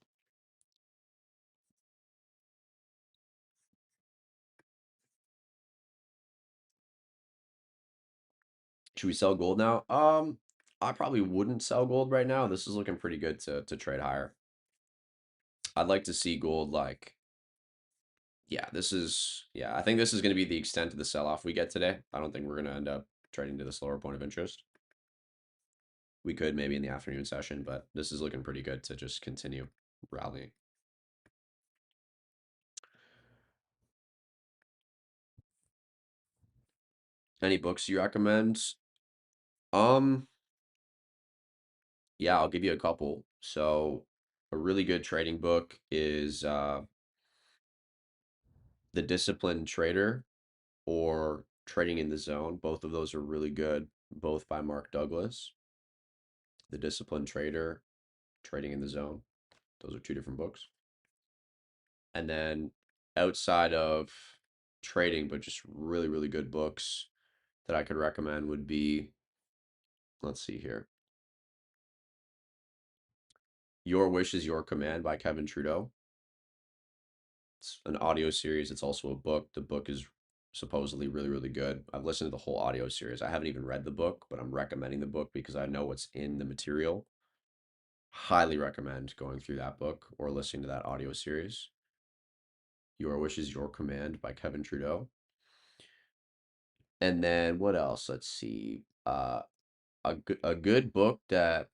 Should we sell gold now? I probably wouldn't sell gold right now. This is looking pretty good to trade higher. I'd like to see gold like, yeah, I think this is going to be the extent of the sell-off we get today. I don't think we're going to end up trading to this lower point of interest. We could maybe in the afternoon session, but this is looking pretty good to just continue rallying. Any books you recommend? Um, yeah, I'll give you a couple. So, a really good trading book is The Disciplined Trader or Trading in the Zone. Both of those are really good, both by Mark Douglas. The Disciplined Trader, Trading in the Zone. Those are two different books. And then outside of trading, but just really, really good books that I could recommend would be, let's see here. Your Wish is Your Command by Kevin Trudeau. It's an audio series. It's also a book. The book is supposedly really, really good. I've listened to the whole audio series. I haven't even read the book, but I'm recommending the book because I know what's in the material. Highly recommend going through that book or listening to that audio series. Your Wish is Your Command by Kevin Trudeau. And then what else? Let's see. A good book that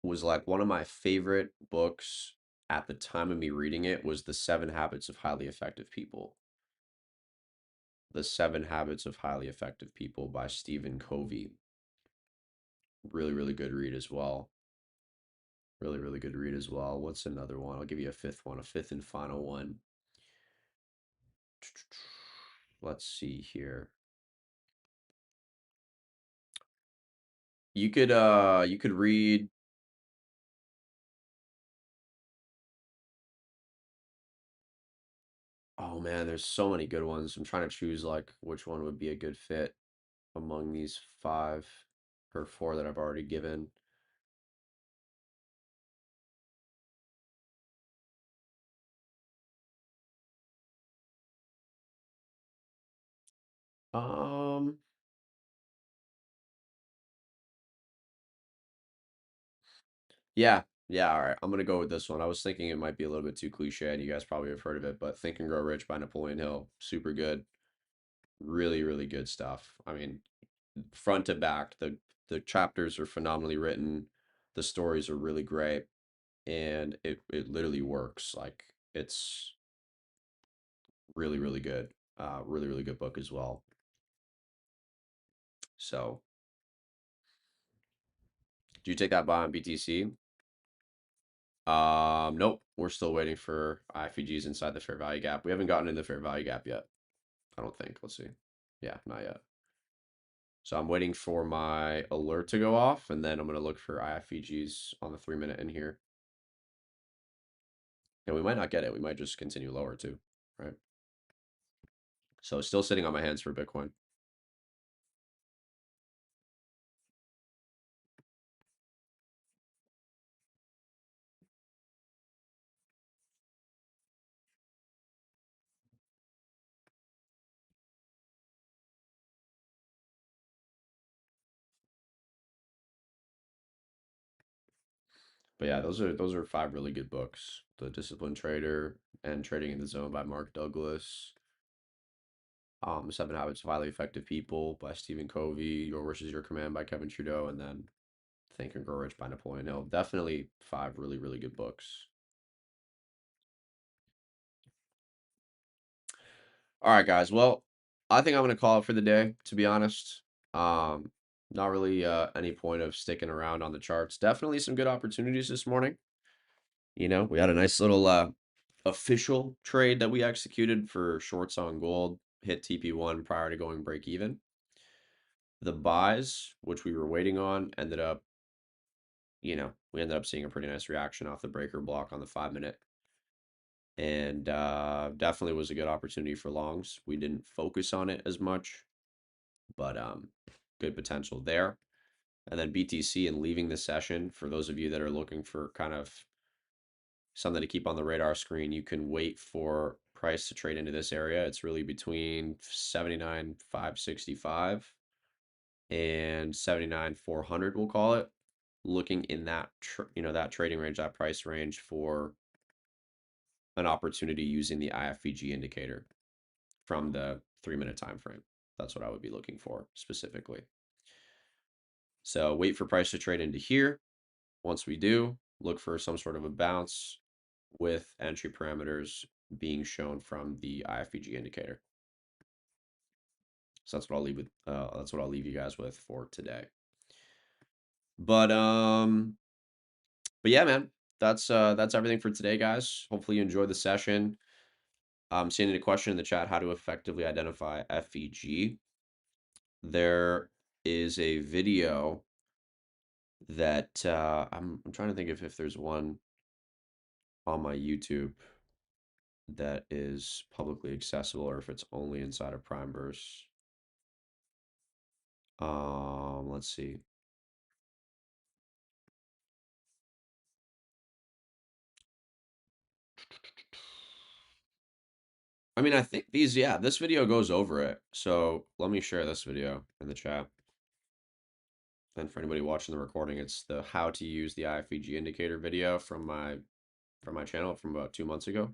was like one of my favorite books at the time of me reading it was The Seven Habits of Highly Effective People. The Seven Habits of Highly Effective People by Stephen Covey. Really, really good read as well. Really, really good read as well. What's another one? I'll give you a fifth one, a fifth and final one. Let's see here. You could read. Oh man, there's so many good ones. I'm trying to choose like which one would be a good fit among these five or four that I've already given. Um, yeah, yeah, all right. I'm gonna go with this one. I was thinking it might be a little bit too cliche, and you guys probably have heard of it, but Think and Grow Rich by Napoleon Hill. Super good. Really, really good stuff. I mean, front to back, the chapters are phenomenally written. The stories are really great, and it literally works. Like it's really, really good. Really, really good book as well. So, do you take that buy on BTC? Nope. We're still waiting for IFEGs inside the fair value gap. We haven't gotten in the fair value gap yet. I don't think. Let's see. Yeah, not yet. So I'm waiting for my alert to go off, and then I'm gonna look for IFEGs on the 3 minute in here. And we might not get it. We might just continue lower too, right? So still sitting on my hands for Bitcoin. But yeah, those are five really good books. The Disciplined Trader and Trading in the Zone by Mark Douglas. Seven Habits of Highly Effective People by Stephen Covey. Your Wish is Your Command by Kevin Trudeau, and then Think and Grow Rich by Napoleon Hill. Definitely five really, really good books. All right, guys. Well, I think I'm gonna call it for the day, to be honest. Um, Not really any point of sticking around on the charts. Definitely some good opportunities this morning. We had a nice little official trade that we executed for shorts on gold, hit TP1 prior to going break even. The buys, which we were waiting on, we ended up seeing a pretty nice reaction off the breaker block on the 5 minute. And definitely was a good opportunity for longs. We didn't focus on it as much. but good potential there. And then BTC and leaving the session, for those of you that are looking for kind of something to keep on the radar screen, you can wait for price to trade into this area. It's really between 79,565 and 79,400, we'll call it. Looking in that that trading range, that price range for an opportunity using the IFVG indicator from the 3-minute time frame. That's what I would be looking for specifically. So wait for price to trade into here. Once we do, look for some sort of a bounce with entry parameters being shown from the IFVG indicator. So that's what I'll leave with. That's what I'll leave you guys with for today. But yeah, man, that's everything for today, guys. Hopefully you enjoyed the session. Seeing a question in the chat: how to effectively identify FVG. There is a video that I'm trying to think if there's one on my YouTube that is publicly accessible or if it's only inside of Primeverse. Let's see. I mean, I think this video goes over it. So let me share this video in the chat. And for anybody watching the recording, it's the how to use the IFVG indicator video from my channel from about 2 months ago.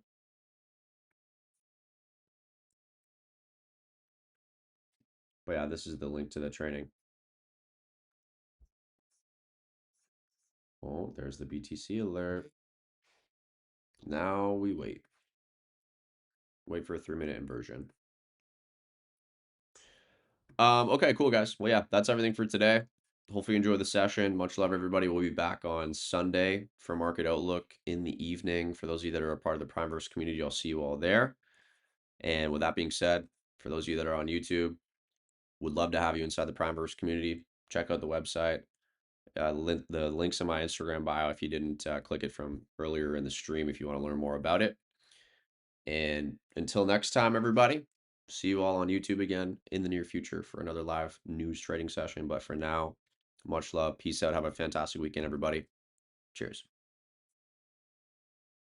But yeah, this is the link to the training. Oh, there's the BTC alert. Now we wait. Wait for a 3-minute inversion. Okay, cool, guys. Well, yeah, that's everything for today. Hopefully you enjoy the session. Much love, everybody. We'll be back on Sunday for Market Outlook in the evening. For those of you that are a part of the Primeverse community, I'll see you all there. And with that being said, for those of you that are on YouTube, would love to have you inside the Primeverse community. Check out the website. The links in my Instagram bio if you didn't click it from earlier in the stream if you want to learn more about it. And until next time, everybody, see you all on YouTube again in the near future for another live news trading session. But for now, much love. Peace out. Have a fantastic weekend, everybody. Cheers.